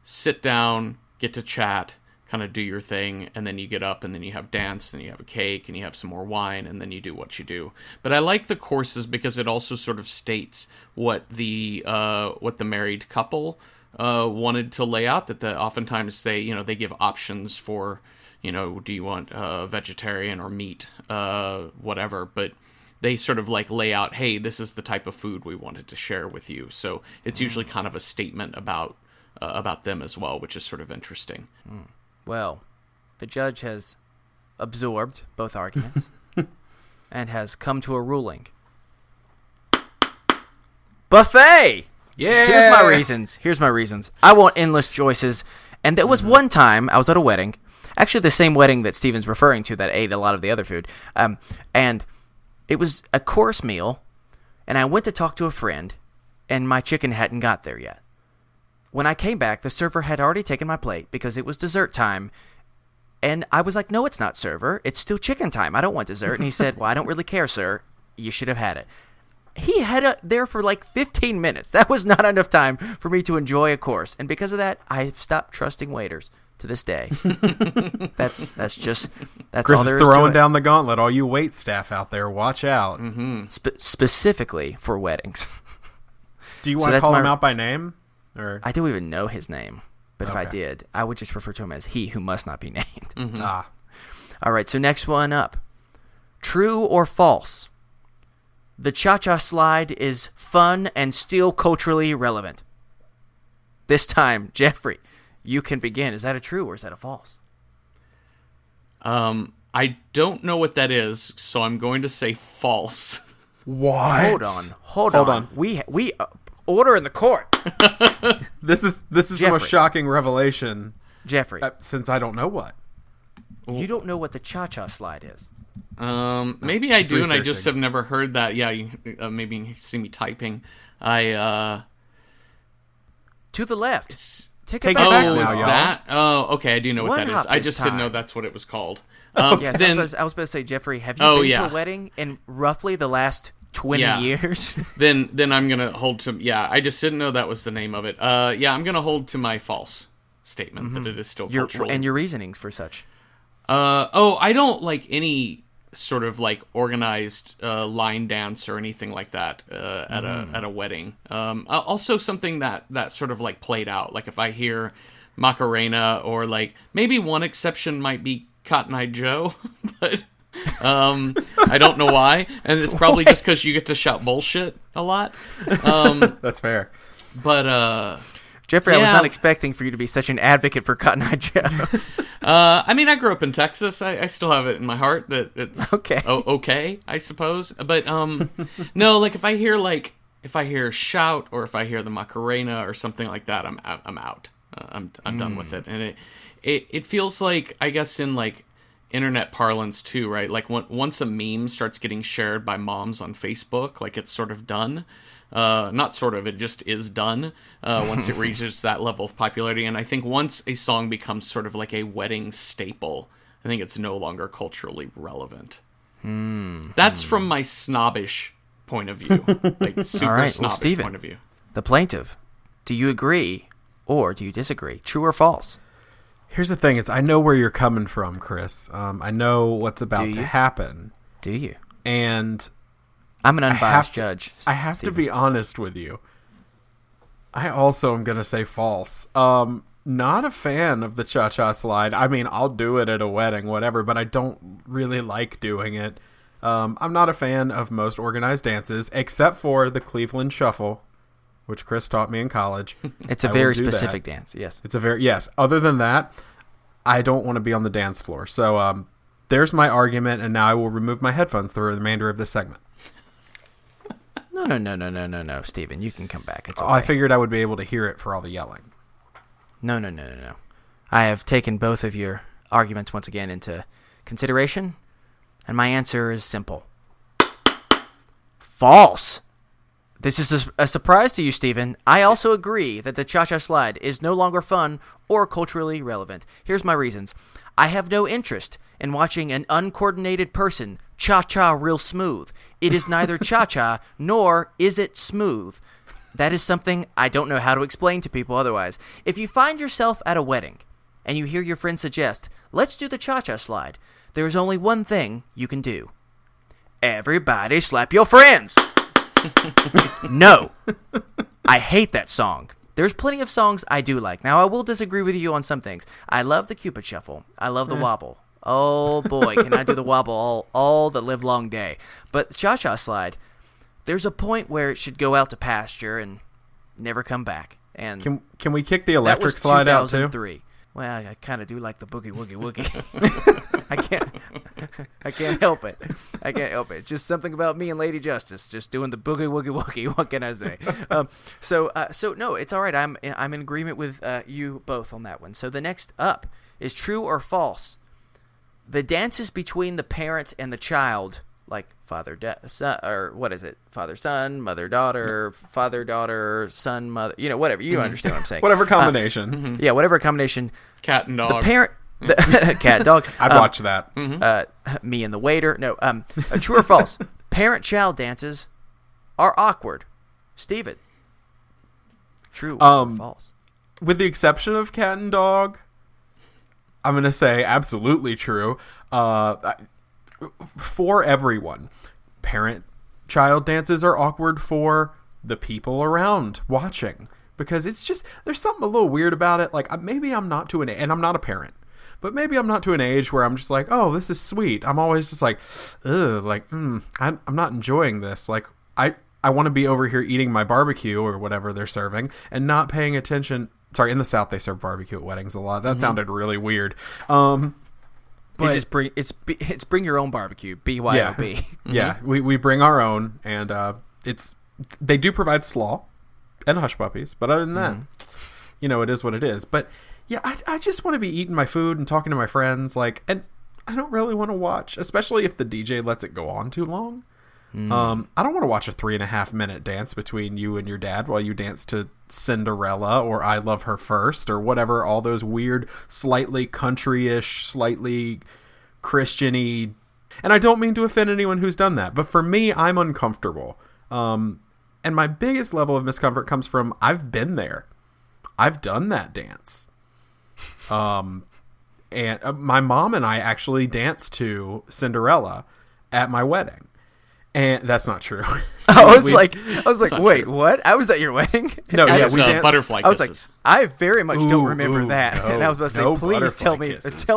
sit down, get to chat, kind of do your thing, and then you get up, and then you have dance, and you have a cake, and you have some more wine, and then you do what you do. But I like the courses because it also sort of states what the married couple wanted to lay out. That oftentimes they give options for, do you want vegetarian or meat, whatever. But they sort of like lay out, hey, this is the type of food we wanted to share with you. So it's usually kind of a statement about them as well, which is sort of interesting. Well, the judge has absorbed both arguments and has come to a ruling. Buffet! Yeah! Here's my reasons. I want endless choices. And there was one time I was at a wedding, actually the same wedding that Steven's referring to that ate a lot of the other food. And it was a course meal, and I went to talk to a friend, and my chicken hadn't got there yet. When I came back, the server had already taken my plate because it was dessert time. And I was like, no, it's not, server. It's still chicken time. I don't want dessert. And he said, well, I don't really care, sir. You should have had it. He had it there for like 15 minutes. That was not enough time for me to enjoy a course. And because of that, I've stopped trusting waiters to this day. That's Chris all there is is throwing to it. down the gauntlet. All you wait staff out there, watch out. Specifically for weddings. Do you want to call him out by name? Or? I don't even know his name, but if I Okay. did, I would just refer to him as he who must not be named. Ah, All right, so next one up. True or false? The cha-cha slide is fun and still culturally relevant. This time, Jeffrey, you can begin. Is that a true or is that a false? I don't know what that is, so I'm going to say false. What? Hold on. We order in the court. This is the Jeffrey. most shocking revelation, Jeffrey, since I don't know what. you don't know what the cha-cha slide is. Maybe I do, and I just researching. have never heard that. Yeah, maybe you see me typing. To the left. Take Take it it back. back Oh, now, is y'all. that? Oh, okay. I do know what One that is. hop I this just didn't know time. that's what it was called. Yes, Then, I was about to say, Jeffrey, have you Oh, been yeah. to a wedding in roughly the last 20 Yeah. years? then I'm gonna hold to. Yeah, I just didn't know that was the name of it. Yeah, I'm gonna hold to my false statement that it is still cultural. And your reasonings for such. I don't like any sort of like organized line dance or anything like that at a wedding. Also something that sort of like played out. Like if I hear Macarena, or like maybe one exception might be Cotton Eye Joe, but I don't know why, and it's probably just because you get to shout bullshit a lot. That's fair. But Jeffrey, I was Yeah. not expecting for you to be such an advocate for Cotton Eye Joe. I mean, I grew up in Texas. I still have it in my heart that it's Okay. okay, I suppose. But no, like if I hear shout, or if I hear the Macarena or something like that, I'm out. I'm done with it, and it feels like, I guess, in like internet parlance too, right? Like once a meme starts getting shared by moms on Facebook, like it's sort of done. Not sort of, it just is done once it reaches that level of popularity. And I think once a song becomes sort of like a wedding staple, I think it's no longer culturally relevant. That's from my snobbish point of view, like super All right, well, snobbish Steven. point of view. The plaintiff, do you agree or do you disagree? True or false? Here's the thing: is I know where you're coming from, Chris. I know what's about to you? happen, Do you? and I'm an unbiased to- judge. I have to Steven. be honest with you. I also am going to say false. Not a fan of the cha-cha slide. I mean, I'll do it at a wedding, whatever, but I don't really like doing it. I'm not a fan of most organized dances, except for the Cleveland Shuffle, which Chris taught me in college. It's a I very will do that. specific dance, yes. It's a very, yes. Other than that, I don't want to be on the dance floor. So there's my argument, and now I will remove my headphones through the remainder of this segment. No, Steven, you can come back. It's okay. I figured I would be able to hear it for all the yelling. No. I have taken both of your arguments once again into consideration, and my answer is simple. False. This is a surprise to you, Steven. I also agree that the cha-cha slide is no longer fun or culturally relevant. Here's my reasons. I have no interest in watching an uncoordinated person cha-cha real smooth. It is neither cha-cha nor is it smooth. That is something I don't know how to explain to people otherwise. If you find yourself at a wedding and you hear your friend suggest, let's do the cha-cha slide, there is only one thing you can do. Everybody slap your friends! No. I hate that song. There's plenty of songs I do like. Now, I will disagree with you on some things. I love the Cupid Shuffle. I love the wobble. Oh, boy, can I do the wobble all the livelong day. But the cha-cha slide, there's a point where it should go out to pasture and never come back. And Can we kick the that electric was slide out too? 2003. Well, I kind of do like the boogie woogie woogie. I can't help it. I can't help it. Just something about me and Lady Justice, just doing the boogie woogie woogie. What can I say? So no, it's all right. I'm in agreement with you both on that one. So the next up is true or false. The dances between the parent and the child, like son, or what is it? Father son, mother daughter, father daughter, son mother. Whatever. You understand what I'm saying? Whatever combination. Yeah, whatever combination. Cat and dog. The parent, cat, dog. I'd watch that. Me and the waiter. No. True or false? Parent-child dances are awkward. Steven. True or false? With the exception of cat and dog, I'm going to say absolutely true. For everyone, parent-child dances are awkward for the people around watching. Because it's just, there's something a little weird about it. Like, maybe I'm not to an age, and I'm not a parent, but maybe I'm not to an age where I'm just like, oh, this is sweet. I'm always just like, ugh, like, I'm not enjoying this. Like, I want to be over here eating my barbecue or whatever they're serving and not paying attention. Sorry, in the South, they serve barbecue at weddings a lot. That sounded really weird. It's bring your own barbecue, BYOB. Yeah, we bring our own, and they do provide slaw and hush puppies, but other than that, it is what it is. But yeah, I just want to be eating my food and talking to my friends, and I don't really want to watch, especially if the DJ lets it go on too long. I don't want to watch a 3.5 minute dance between you and your dad while you dance to Cinderella or I Love Her First or whatever, all those weird, slightly country-ish, slightly Christian-y. And I don't mean to offend anyone who's done that, but for me, I'm uncomfortable. And my biggest level of miscomfort comes from I've been there. I've done that dance. And my mom and I actually danced to Cinderella at my wedding. And that's not true. I was like, wait, true. What? I was at your wedding? No, yeah, we danced. Butterfly kisses. I was like, I very much don't remember that. No, and I was about to say, please tell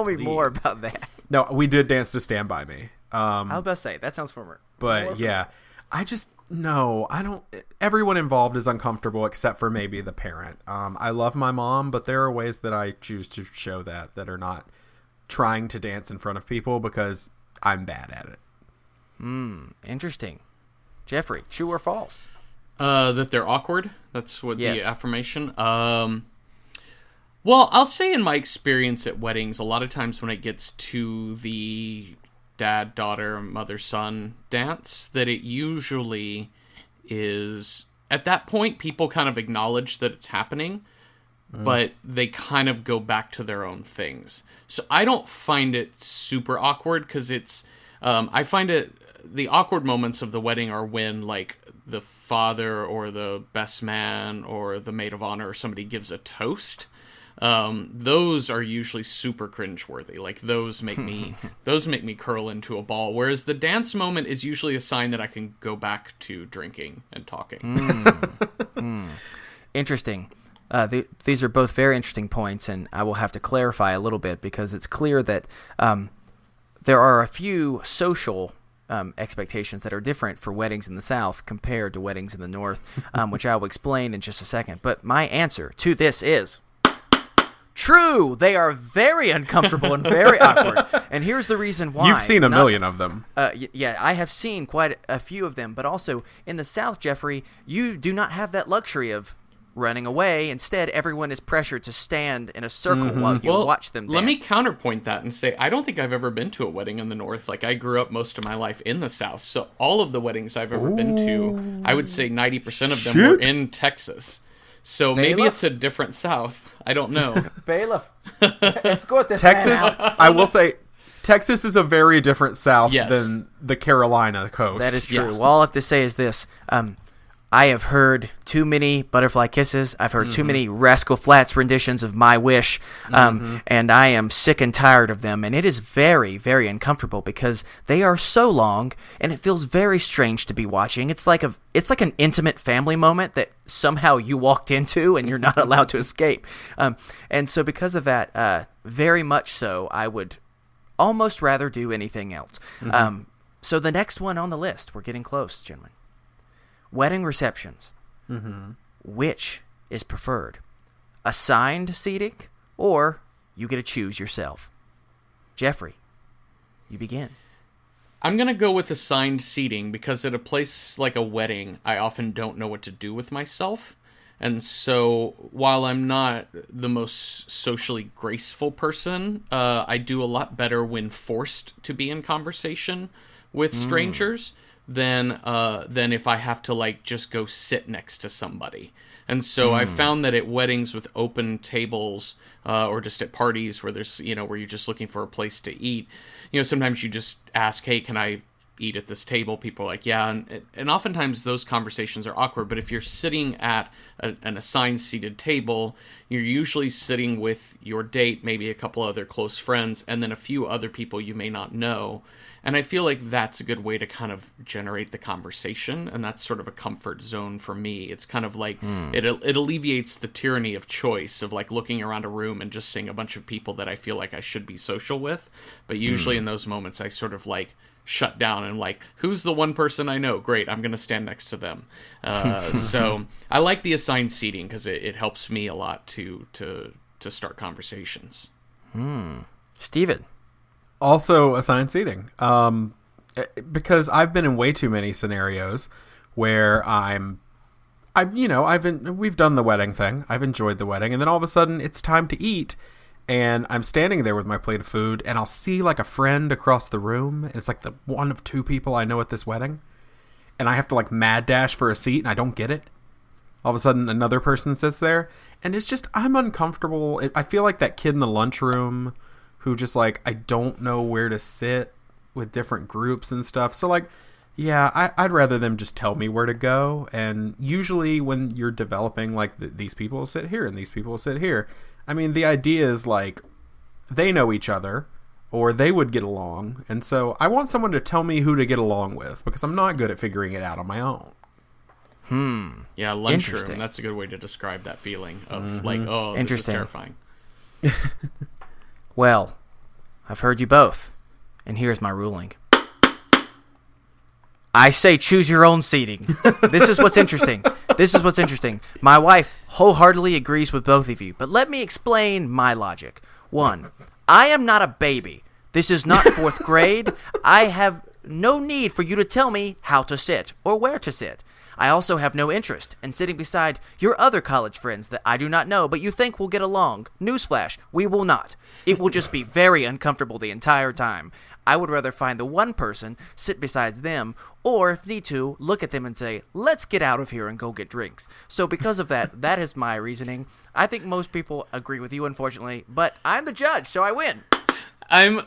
me please. more about that. No, we did dance to Stand By Me. I was about to say, that sounds familiar. But yeah, I don't. Everyone involved is uncomfortable except for maybe the parent. I love my mom, but there are ways that I choose to show that are not trying to dance in front of people because I'm bad at it. Interesting. Jeffrey, true or false? That they're awkward. That's what the affirmation. Well, I'll say in my experience at weddings, a lot of times when it gets to the dad, daughter, mother, son dance, that it usually is, at that point, people kind of acknowledge that it's happening, but they kind of go back to their own things. So I don't find it super awkward because it's, I find it, the awkward moments of the wedding are when, like, the father or the best man or the maid of honor or somebody gives a toast. Those are usually super cringeworthy. Like, those make me curl into a ball. Whereas the dance moment is usually a sign that I can go back to drinking and talking. Interesting. These are both very interesting points, and I will have to clarify a little bit because it's clear that there are a few social expectations that are different for weddings in the South compared to weddings in the North, which I will explain in just a second. But my answer to this is true. They are very uncomfortable and very awkward. And here's the reason why. You've seen a million of them. Yeah, I have seen quite a few of them. But also in the South, Jeffrey, you do not have that luxury of running away. Instead, everyone is pressured to stand in a circle while you watch them dance. Let me counterpoint that and say I don't think I've ever been to a wedding in the North. Like, I grew up most of my life in the South, so all of the weddings I've ever been to, I would say 90% of them were in Texas. So maybe it's a different South. I don't know. Bailiff, escort this Texas, man out. I will say, Texas is a very different South than the Carolina coast. That is true. Well, all I have to say is this. I have heard too many Butterfly Kisses. I've heard too many Rascal Flatts renditions of My Wish, and I am sick and tired of them. And it is very, very uncomfortable because they are so long, and it feels very strange to be watching. It's like an intimate family moment that somehow you walked into and you're not allowed to escape. And so because of that, very much so, I would almost rather do anything else. So the next one on the list, we're getting close, gentlemen. Wedding receptions. Which is preferred? Assigned seating, or you get to choose yourself? Jeffrey, you begin. I'm going to go with assigned seating because at a place like a wedding, I often don't know what to do with myself. And so while I'm not the most socially graceful person, I do a lot better when forced to be in conversation with strangers than if I have to, like, just go sit next to somebody. And so I found that at weddings with open tables, or just at parties where there's, where you're just looking for a place to eat, sometimes you just ask, hey, can I eat at this table? People are like, yeah. And oftentimes those conversations are awkward. But if you're sitting at an assigned seated table, you're usually sitting with your date, maybe a couple other close friends, and then a few other people you may not know. And I feel like that's a good way to kind of generate the conversation, and that's sort of a comfort zone for me. It's kind of like it alleviates the tyranny of choice of, like, looking around a room and just seeing a bunch of people that I feel like I should be social with. But usually in those moments, I sort of, like, shut down and, like, who's the one person I know? Great, I'm going to stand next to them. So I like the assigned seating because it helps me a lot to start conversations. Steven. Also assigned seating. Because I've been in way too many scenarios where we've done the wedding thing. I've enjoyed the wedding, and then all of a sudden it's time to eat, and I'm standing there with my plate of food, and I'll see like a friend across the room. And it's like the one of two people I know at this wedding, and I have to like mad dash for a seat, and I don't get it. All of a sudden another person sits there, and it's just, I'm uncomfortable. I feel like that kid in the lunchroom who just like, I don't know where to sit with different groups and stuff. So like, yeah, I'd rather them just tell me where to go. And usually when you're developing like these people will sit here and these people will sit here. I mean, the idea is like they know each other or they would get along. And so I want someone to tell me who to get along with because I'm not good at figuring it out on my own. Yeah, lunchroom. That's a good way to describe that feeling of like, oh, this is terrifying. Well, I've heard you both, and here's my ruling. I say choose your own seating. This is what's interesting. My wife wholeheartedly agrees with both of you, but let me explain my logic. 1, I am not a baby. This is not 4th grade. I have no need for you to tell me how to sit or where to sit. I also have no interest in sitting beside your other college friends that I do not know, but you think will get along. Newsflash, we will not. It will just be very uncomfortable the entire time. I would rather find the one person, sit beside them, or if need to, look at them and say, let's get out of here and go get drinks. So because of that, that is my reasoning. I think most people agree with you, unfortunately, but I'm the judge, so I win. I'm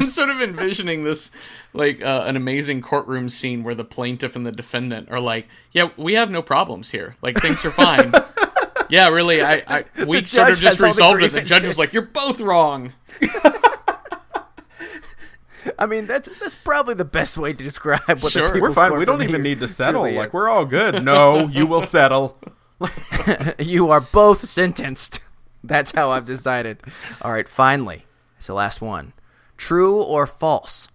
sort of envisioning this like an amazing courtroom scene where the plaintiff and the defendant are like, yeah, we have no problems here. Like, things are fine. Yeah, really, we sort of just resolved it. The judge was like, you're both wrong. I mean, that's probably the best way to describe what Sure. the people's We're fine. court We don't from even here need to settle. truly Like, is. we're all good. No, you will settle. You are both sentenced. That's how I've decided. All right, finally, it's the last one. True or false?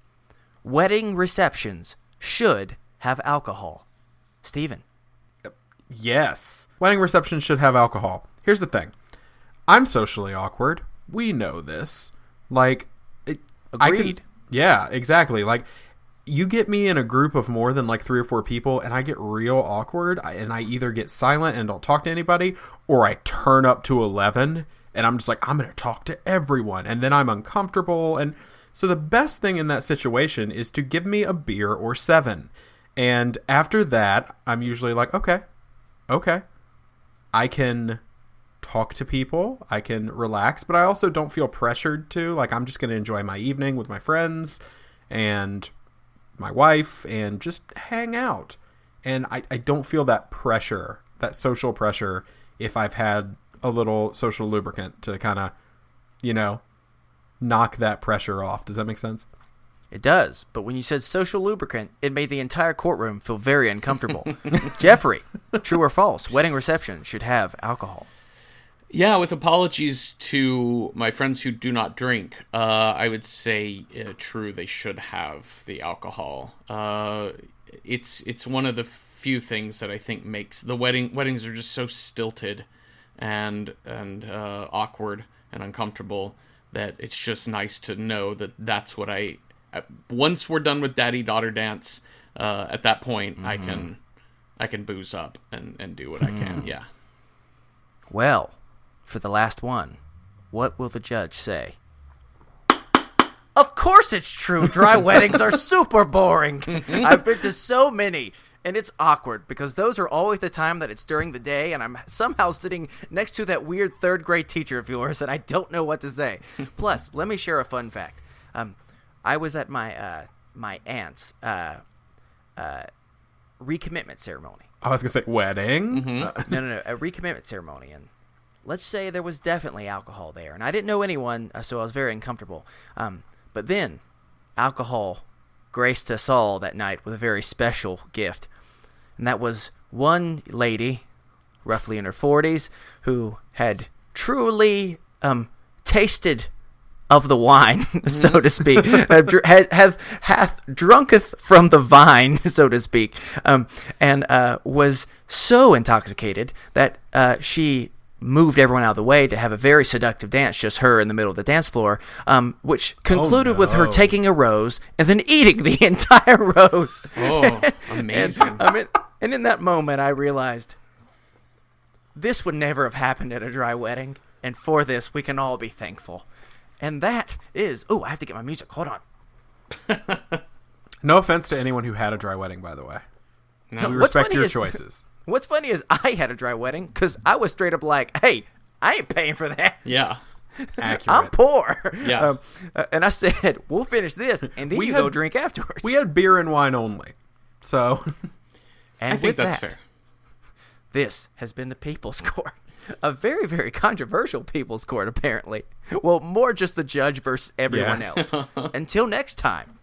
Wedding receptions should have alcohol. Steven. Yes. Wedding receptions should have alcohol. Here's the thing. I'm socially awkward. We know this. Like, Agreed. Yeah, exactly. Like, you get me in a group of more than like 3 or 4 people and I get real awkward and I either get silent and don't talk to anybody or I turn up to 11 and I'm just like, I'm going to talk to everyone. And then I'm uncomfortable. And so the best thing in that situation is to give me a beer or 7. And after that, I'm usually like, okay. I can talk to people. I can relax, but I also don't feel pressured to. Like, I'm just going to enjoy my evening with my friends and my wife and just hang out. And I don't feel that pressure, that social pressure, if I've had a little social lubricant to kind of, knock that pressure off. Does that make sense? It does, but when you said social lubricant, it made the entire courtroom feel very uncomfortable. Jeffrey, true or false? Wedding reception should have alcohol. Yeah, with apologies to my friends who do not drink, I would say true, they should have the alcohol. It's one of the few things that I think makes the weddings are just so stilted and awkward and uncomfortable that it's just nice to know that that's what once we're done with daddy-daughter dance, at that point I can booze up and do what I can. Yeah. Well, for the last one, what will the judge say? Of course it's true. Dry weddings are super boring. I've been to so many, and it's awkward because those are always the time that it's during the day, and I'm somehow sitting next to that weird 3rd grade teacher of yours, and I don't know what to say. Plus, let me share a fun fact. I was at my aunt's recommitment ceremony. I was going to say wedding. No, a recommitment ceremony, and let's say there was definitely alcohol there, and I didn't know anyone, so I was very uncomfortable. But then, alcohol graced us all that night with a very special gift, and that was one lady, roughly in her 40s, who had truly tasted of the wine, so to speak, hath drunketh from the vine, so to speak, and was so intoxicated that she moved everyone out of the way to have a very seductive dance, just her in the middle of the dance floor, which concluded with her taking a rose and then eating the entire rose. Oh, amazing. And in that moment, I realized this would never have happened at a dry wedding, and for this, we can all be thankful. And that is... Oh, I have to get my music. Hold on. No offense to anyone who had a dry wedding, by the way. No, we respect your choices. What's funny is I had a dry wedding because I was straight up like, hey, I ain't paying for that. Yeah. Accurate. I'm poor. Yeah. And I said, we'll finish this, and then go drink afterwards. We had beer and wine only. So... And I think that's fair. This has been the People's Court. A very, very controversial People's Court, apparently. Well, more just the judge versus everyone else. Until next time.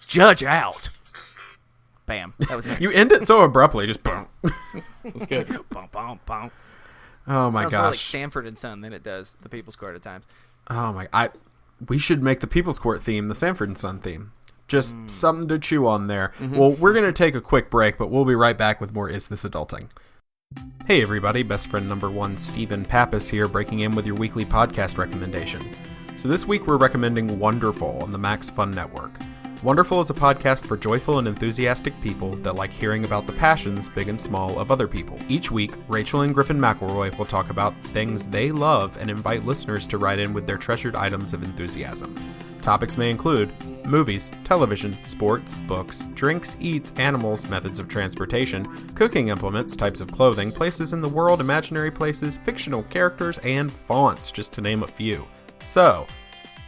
Judge out. Bam. That was nice. You end it so abruptly, just boom. That's good. Bum, bum, bum. Oh my Sounds more like gosh. Sanford and Son than it does the People's Court at times. Oh my, we should make the People's Court theme the Sanford and Son theme. Just something to chew on there. Well, we're going to take a quick break, but we'll be right back with more Is This Adulting? Hey everybody, best friend number 1, Stephen Pappas here, breaking in with your weekly podcast recommendation. So this week we're recommending Wonderful on the Max Fun Network. Wonderful is a podcast for joyful and enthusiastic people that like hearing about the passions, big and small, of other people. Each week, Rachel and Griffin McElroy will talk about things they love and invite listeners to write in with their treasured items of enthusiasm. Topics may include movies, television, sports, books, drinks, eats, animals, methods of transportation, cooking implements, types of clothing, places in the world, imaginary places, fictional characters, and fonts, just to name a few. So,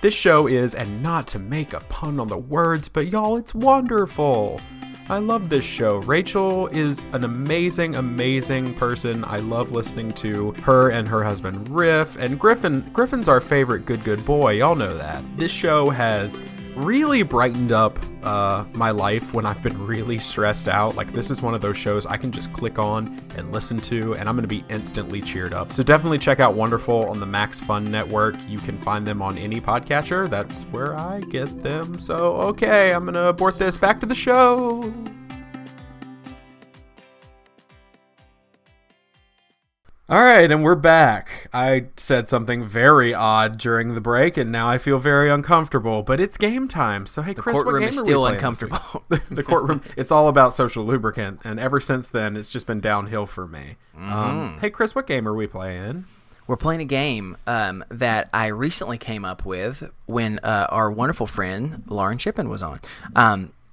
this show is, and not to make a pun on the words, but y'all, it's wonderful. I love this show. Rachel is an amazing, amazing person. I love listening to her and her husband Riff, and Griffin's our favorite good boy. Y'all know that. This show has really brightened up my life when I've been really stressed out. Like, this is one of those shows I can just click on and listen to, and I'm going to be instantly cheered up. So definitely check out Wonderful on the Max Fun Network. You can find them on any podcatcher. That's where I get them. So, okay, I'm going to abort this. Back to the show. All right, and we're back. I said something very odd during the break, and now I feel very uncomfortable. But it's game time, so hey, Chris, what game is are still we playing uncomfortable. The courtroom. It's all about social lubricant, and ever since then, it's just been downhill for me. Hey, Chris, what game are we playing? We're playing a game that I recently came up with when our wonderful friend Lauren Shippen was on.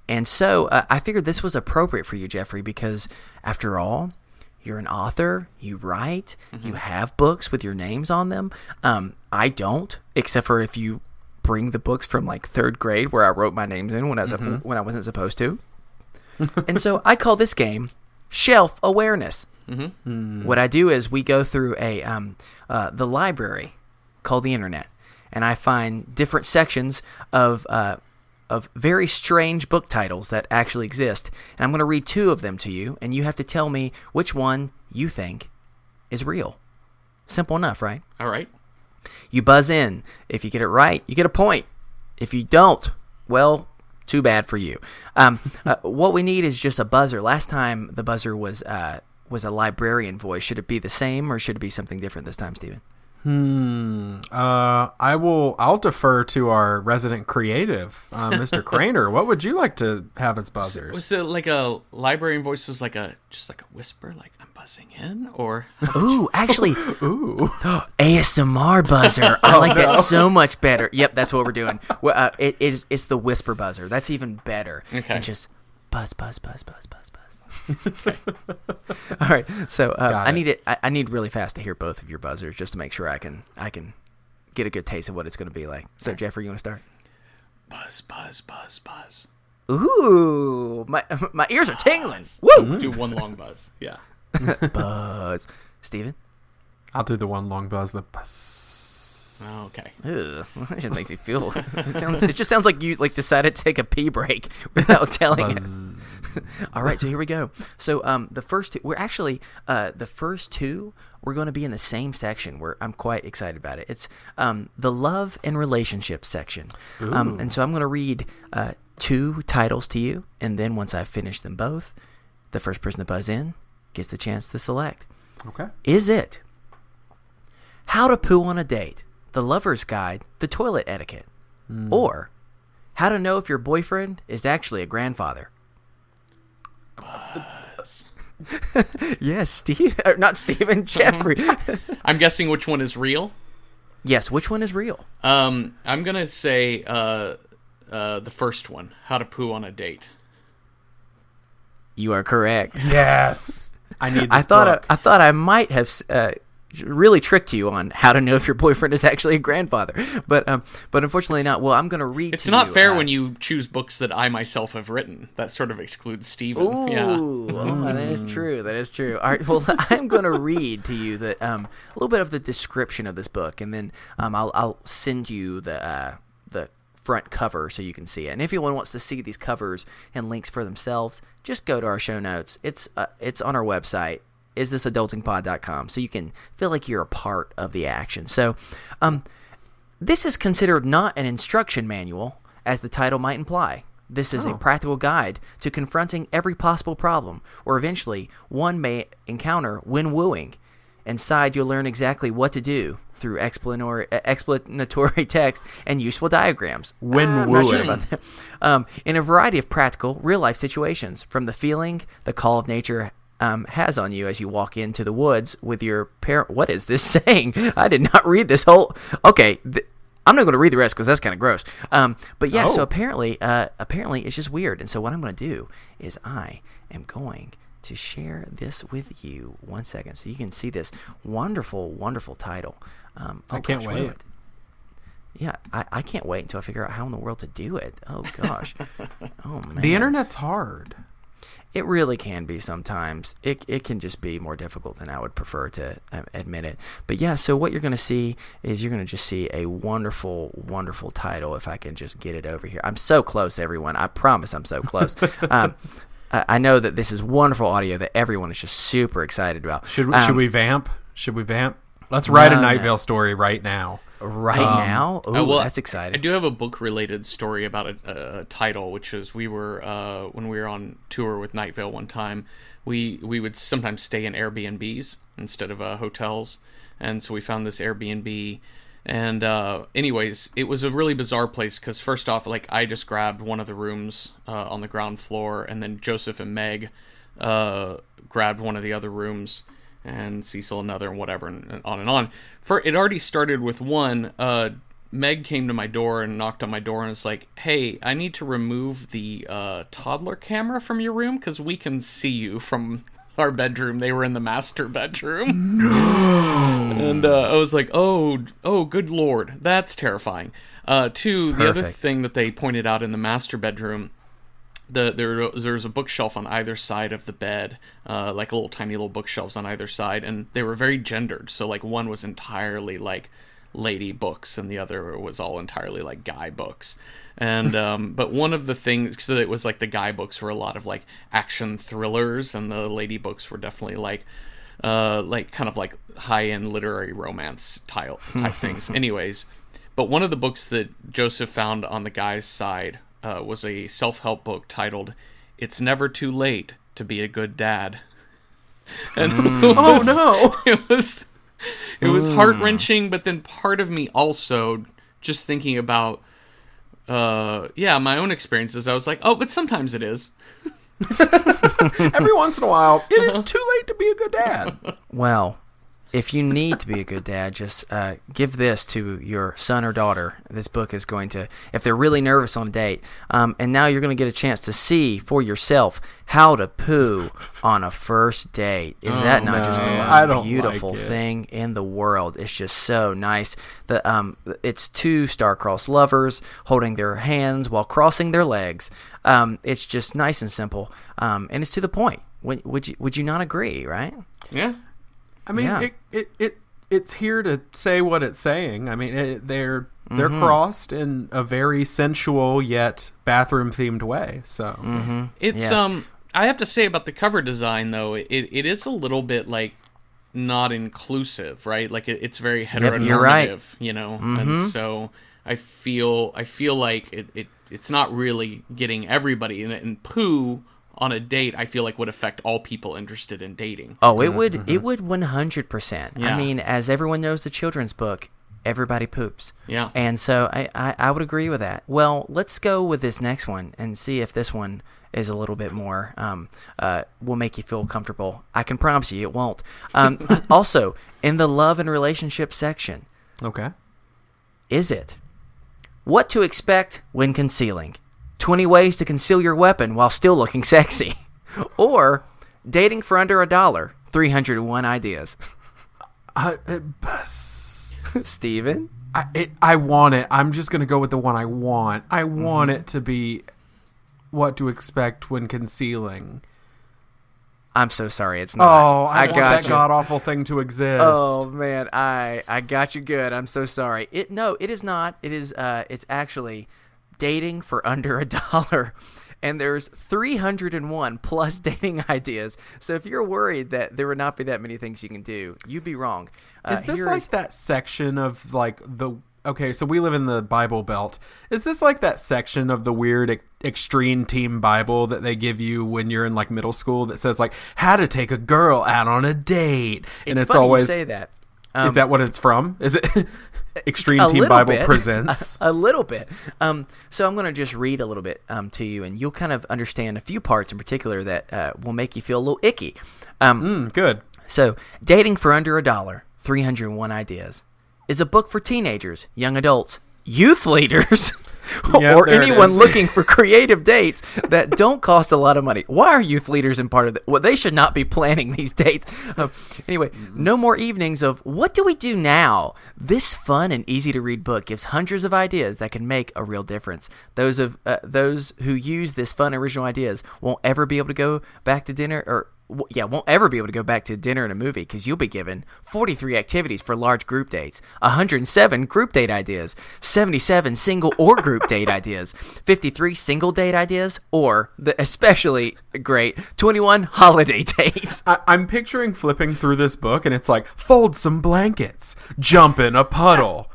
And so I figured this was appropriate for you, Jeffrey, because after all, you're an author, you write, you have books with your names on them. I don't, except for if you bring the books from like 3rd grade where I wrote my names in when I wasn't supposed to. And so I call this game Shelf Awareness. What I do is we go through the library called the Internet, and I find different sections of very strange book titles that actually exist. And I'm going to read 2 of them to you, and you have to tell me which one you think is real. Simple enough, right? All right. You buzz in. If you get it right, you get a point. If you don't, well, too bad for you. What we need is just a buzzer. Last time the buzzer was a librarian voice. Should it be the same, or should it be something different this time, Stephen? I'll defer to our resident creative, Mr. Cranor. What would you like to have as buzzers? Was it like a librarian voice? Was just like a whisper, like I'm buzzing in, or ooh, actually, ASMR buzzer. I like that so much better. Yep, that's what we're doing. Well, it's the whisper buzzer. That's even better. Okay, and just buzz, buzz, buzz, buzz, buzz, buzz. Okay. All right. So I need really fast to hear both of your buzzers just to make sure I can get a good taste of what it's going to be like. So Jeffrey, you want to start? Buzz, buzz, buzz, buzz. Ooh, my ears are tingling. Woo! Do one long buzz. Yeah. Buzz. Steven? I'll do the one long buzz. The buzz. Oh, okay. Ugh, that just makes me feel. It just sounds like you decided to take a pee break without telling us. All right, so here we go. So the first two, we're going to be in the same section where I'm quite excited about it. It's the love and relationships section. And so I'm going to read 2 titles to you, and then once I've finished them both, the first person to buzz in gets the chance to select. Okay. Is it How to Poo on a Date, The Lover's Guide, The Toilet Etiquette, or How to Know If Your Boyfriend is Actually a Grandfather? Yes, Steve. Not Steven, Jeffrey. I'm guessing which one is real. Yes, which one is real? I'm gonna say the first one, How to Poo on a Date. You are correct. Yes. I need this book. book. I thought I might have really tricked you on how to know if your boyfriend is actually a grandfather, but unfortunately not. Well, I'm going to read. It's not fair when you choose books that I myself have written. That sort of excludes Steven. Ooh, yeah. that is true. That is true. All right. Well, I'm going to read to you a little bit of the description of this book, and then I'll send you the front cover so you can see it. And if anyone wants to see these covers and links for themselves, just go to our show notes. It's on our website, isthisadultingpod.com, so you can feel like you're a part of the action. So this is considered not an instruction manual, as the title might imply. This is a practical guide to confronting every possible problem, or eventually one may encounter when wooing. Inside, you'll learn exactly what to do through explanatory text and useful diagrams. When not sure wooing. about that. In a variety of practical, real-life situations, from the feeling the call of nature has on you as you walk into the woods with your parent. What is this saying? I did not read this whole. Okay, I'm not going to read the rest because that's kind of gross. But yeah, so apparently it's just weird. And so what I'm going to do is I am going to share this with you. 1 second, so you can see this wonderful, wonderful title. I can't wait. Yeah, I can't wait until I figure out how in the world to do it. Oh gosh. Oh man. The internet's hard. It really can be sometimes. It can just be more difficult than I would prefer to admit it. But yeah, so what you're going to see is you're going to just see a wonderful, wonderful title. If I can just get it over here. I'm so close, everyone. I promise I'm so close. I know that this is wonderful audio that everyone is just super excited about. Should we vamp? Let's write a Night Vale story right now. Now? Ooh, well, that's exciting. I do have a book-related story about a title, which is when we were on tour with Night Vale one time, we would sometimes stay in Airbnbs instead of hotels, and so we found this Airbnb. And anyways, it was a really bizarre place because first off, like I just grabbed one of the rooms on the ground floor, and then Joseph and Meg grabbed one of the other rooms, and Cecil another, and whatever, and on and on. It already started with one. Meg came to my door and knocked on my door and was like, "Hey, I need to remove the toddler camera from your room because we can see you from our bedroom." They were in the master bedroom. No. And I was like, oh, good Lord. That's terrifying. Two, the other thing that they pointed out in the master bedroom, there's a bookshelf on either side of the bed, like little tiny little bookshelves on either side, and they were very gendered. So like one was entirely like lady books and the other was all entirely like guy books. And but one of the things, so it was like the guy books were a lot of like action thrillers, and the lady books were definitely like kind of like high-end literary romance type things. Anyways, but one of the books that Joseph found on the guy's side was a self-help book titled "It's Never Too Late to Be a Good Dad." And it was heart-wrenching, but then part of me also just thinking about my own experiences, I was like, but sometimes it is. Every once in a while, it is too late to be a good dad. Well, if you need to be a good dad, just give this to your son or daughter. This book is going to, if they're really nervous on a date, and now you're going to get a chance to see for yourself how to poo on a first date. Is that not just the most beautiful thing in the world? It's just so nice. It's two star-crossed lovers holding their hands while crossing their legs. It's just nice and simple, and it's to the point. Would you not agree, right? Yeah. I mean, it's here to say what it's saying. I mean, they're crossed in a very sensual yet bathroom themed way. So it's I have to say about the cover design though, it is a little bit like not inclusive, right? Like it's very heteronormative, you're right. You know, and so I feel like it's not really getting everybody, and poo on a date, I feel like would affect all people interested in dating. Oh, it would 100%. Yeah. I mean, as everyone knows, the children's book, everybody poops. Yeah. And so I would agree with that. Well, let's go with this next one and see if this one is a little bit more, will make you feel comfortable. I can promise you it won't. Also, in the love and relationship section, Okay. is it What to Expect When Concealing? 20 Ways to Conceal Your Weapon While Still Looking Sexy. Or Dating for Under $1, 301 Ideas. Steven? I want it. I'm just going to go with the one I want. I want it to be What to Expect When Concealing. I'm so sorry, it's not. Oh, I want got that you. god-awful thing to exist. Oh man, I got you good. I'm so sorry. It is not. It is it's actually Dating for Under $1. And there's 301 plus dating ideas. So if you're worried that there would not be that many things you can do, you'd be wrong. Is this like that section of like the... Okay, so we live in the Bible Belt. Is this like that section of the weird extreme team Bible that they give you when you're in like middle school that says like how to take a girl out on a date? And it's funny always you say that. Is that what it's from? Is it Extreme A Team little Bible bit. Presents? A little bit. So I'm going to just read a little bit to you, and you'll kind of understand a few parts in particular that will make you feel a little icky. Good. So, Dating for Under $1, 301 Ideas, is a book for teenagers, young adults, youth leaders, Yep, or there it anyone is. looking for creative dates that don't cost a lot of money. Why are youth leaders in part of it? Well, they should not be planning these dates. Anyway, no more evenings of, what do we do now? This fun and easy-to-read book gives hundreds of ideas that can make a real difference. Those who use this fun, original ideas won't ever be able to go back to dinner, won't ever be able to go back to dinner and a movie because you'll be given 43 activities for large group dates, 107 group date ideas, 77 single or group date ideas, 53 single date ideas, or the especially great 21 holiday dates. I'm picturing flipping through this book and it's like, fold some blankets, jump in a puddle,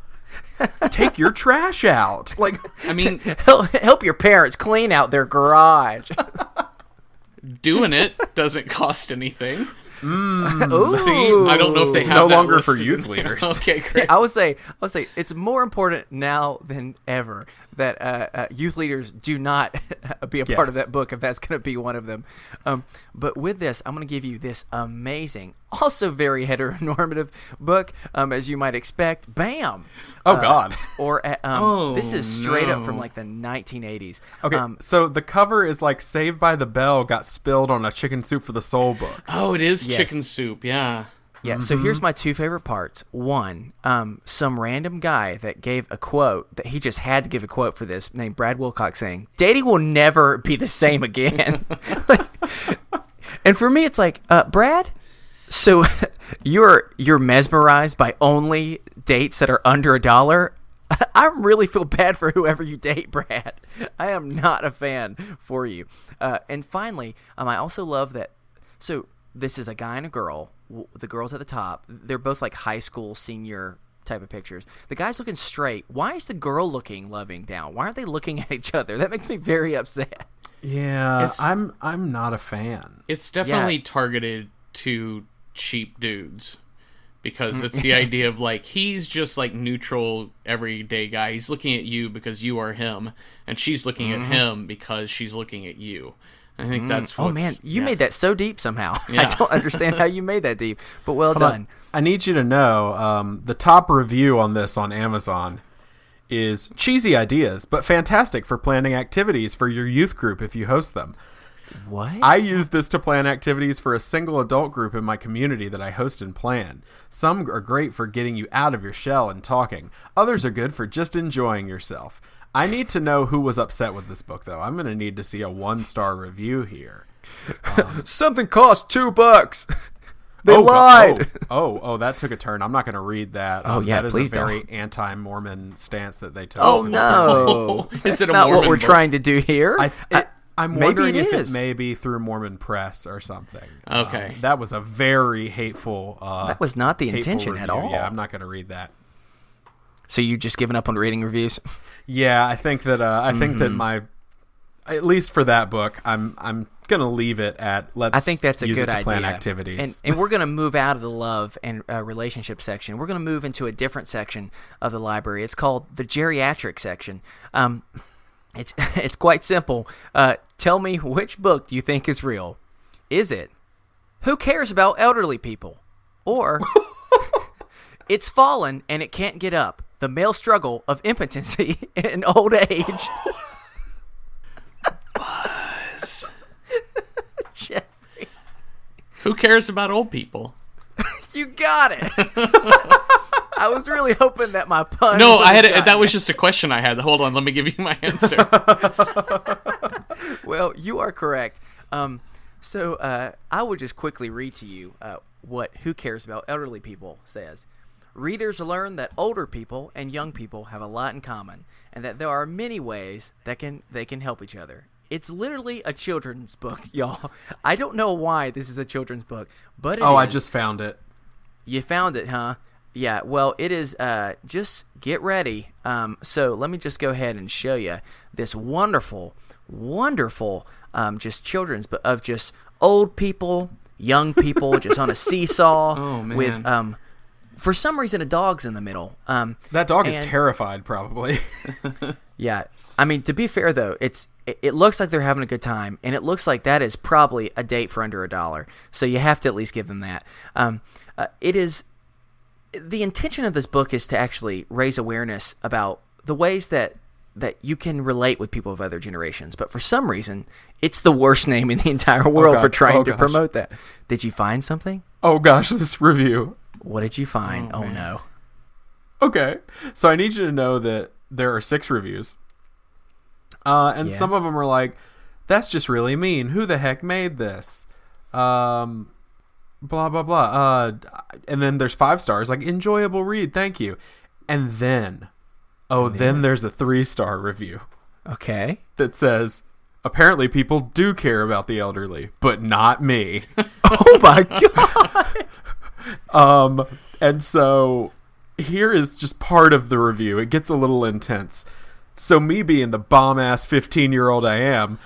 take your trash out. Like, I mean, Help your parents clean out their garage. doing it doesn't cost anything. Ooh. See, I don't know if they it's have no that longer for listed. youth leaders. Okay, great. I would say it's more important now than ever that youth leaders do not be a part of Yes. that book if that's going to be one of them. But with this, I'm going to give you this amazing, also very heteronormative book, as you might expect. Bam! Oh, God. Or this is straight up from no. like the 1980s. Okay, so the cover is like Saved by the Bell got spilled on a Chicken Soup for the Soul book. Oh, it is Yes. chicken soup. Yeah. Yeah, so here's my two favorite parts. One, some random guy that gave a quote, that he just had to give a quote for this, named Brad Wilcox, saying, "Dating will never be the same again." And for me, it's like, Brad, so you're mesmerized by only dates that are under $1? I really feel bad for whoever you date, Brad. I am not a fan for you. And finally, I also love that, so this is a guy and a girl. The girl's at the top. They're both like high school senior type of pictures. The guy's looking straight. Why is the girl looking loving down? Why aren't they looking at each other? That makes me very upset. Yeah, It's- I'm not a fan. It's definitely targeted to cheap dudes because it's the idea of like he's just like neutral everyday guy. He's looking at you because you are him, and she's looking at him because she's looking at you. I think that's what's, Oh man, you yeah. made that so deep somehow. Yeah. I don't understand how you made that deep, but well done. I need you to know the top review on this on Amazon is cheesy ideas, but fantastic for planning activities for your youth group if you host them. What? I use this to plan activities for a single adult group in my community that I host and plan. Some are great for getting you out of your shell and talking. Others are good for just enjoying yourself. I need to know who was upset with this book, though. I'm going to need to see a 1-star review here. Something cost $2. They Oh, lied. Oh, that took a turn. I'm not going to read that. Oh, yeah, that is please a very don't. anti-Mormon stance that they took. Oh no! Is That's it a not what Mormon we're book? trying to do here. I'm maybe wondering it if is. it may be through Mormon Press or something. Okay. That was a very hateful. That was not the hateful intention at review. all. Yeah, I'm not going to read that. So you just given up on reading reviews? Yeah, I think that. I think that my, at least for that book, I'm gonna leave it at let's. I think that's a use good it to idea. plan activities, and we're gonna move out of the love and relationship section. We're gonna move into a different section of the library. It's called the geriatric section. It's quite simple. Tell me, which book do you think is real? Is it Who Cares About Elderly People? Or It's Fallen and It Can't Get Up, the male struggle of impotency in old age. Buzz. Jeffrey. Who cares about old people? You got it. I was really hoping that my pun. No, would have gotten that was just a question I had. Hold on, let me give you my answer. Well, you are correct. So I will just quickly read to you what Who Cares About Elderly People says. Readers learn that older people and young people have a lot in common, and that there are many ways that they can help each other. It's literally a children's book, y'all. I don't know why this is a children's book, but it is. I just found it. You found it, huh? Yeah, well, it is, just get ready. So let me just go ahead and show you this wonderful, just children's, but of just old people, young people, just on a seesaw. Oh, man. With, for some reason, a dog's in the middle. That dog is terrified, probably. Yeah. I mean, to be fair, though, it looks like they're having a good time, and it looks like that is probably a date for under $1. So you have to at least give them that. It is... The intention of this book is to actually raise awareness about the ways that you can relate with people of other generations. But for some reason, it's the worst name in the entire world for trying to promote that. Did you find something? Oh, gosh, this review. What did you find? Oh man. no. Okay, so I need you to know that there are 6 reviews. And Yes. some of them are like, that's just really mean. Who the heck made this? Blah, blah, blah. And then there's 5 stars, like, enjoyable read, thank you. And then, then there's a 3-star review Okay. that says, apparently people do care about the elderly, but not me. Oh my God. And so here is just part of the review. It gets a little intense. So me being the bomb-ass 15-year-old I am,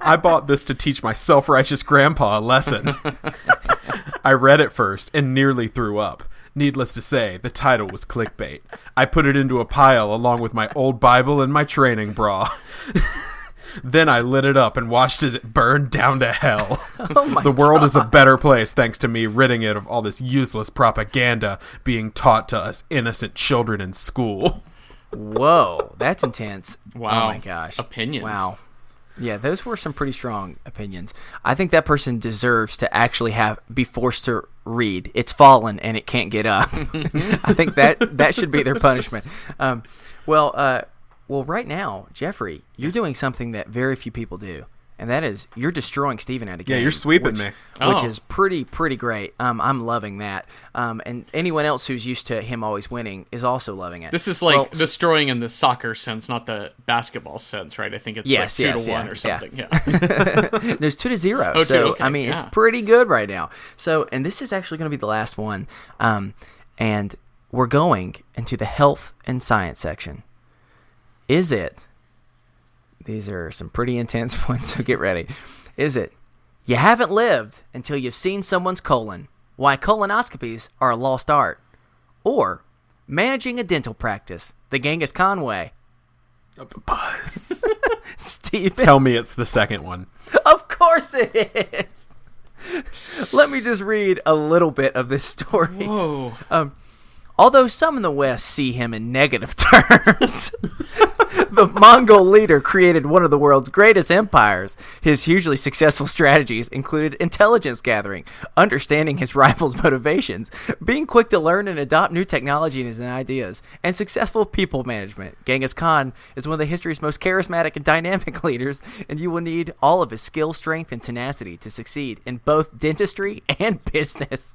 I bought this to teach my self-righteous grandpa a lesson. I read it first and nearly threw up. Needless to say, the title was clickbait. I put it into a pile along with my old Bible and my training bra. Then I lit it up and watched as it burned down to hell. The world is a better place thanks to me ridding it of all this useless propaganda being taught to us innocent children in school. Whoa, that's intense. Wow. Oh my gosh. Opinions. Wow. Yeah, those were some pretty strong opinions. I think that person deserves to actually be forced to read It's Fallen and It Can't Get Up. I think that should be their punishment. Well, right now, Jeffrey, you're doing something that very few people do, and that is you're destroying Steven at a game. Yeah, you're sweeping me. Which is pretty great. I'm loving that. And anyone else who's used to him always winning is also loving it. This is like destroying in the soccer sense, not the basketball sense, right? I think it's like 2-1 or something. Yeah. There's 2-0. Oh, so, okay. I mean, it's pretty good right now. So, and this is actually going to be the last one. And we're going into the health and science section. Is it, these are some pretty intense ones, so get ready. Is it, you haven't lived until you've seen someone's colon, why colonoscopies are a lost art? Or, managing a dental practice, the Genghis Khan way? Buzz. Steven? Tell me it's the second one. Of course it is! Let me just read a little bit of this story. Whoa. Although some in the West see him in negative terms, the Mongol leader created one of the world's greatest empires. His hugely successful strategies included intelligence gathering, understanding his rivals' motivations, being quick to learn and adopt new technologies and ideas, and successful people management. Genghis Khan is one of the history's most charismatic and dynamic leaders, and you will need all of his skill, strength, and tenacity to succeed in both dentistry and business.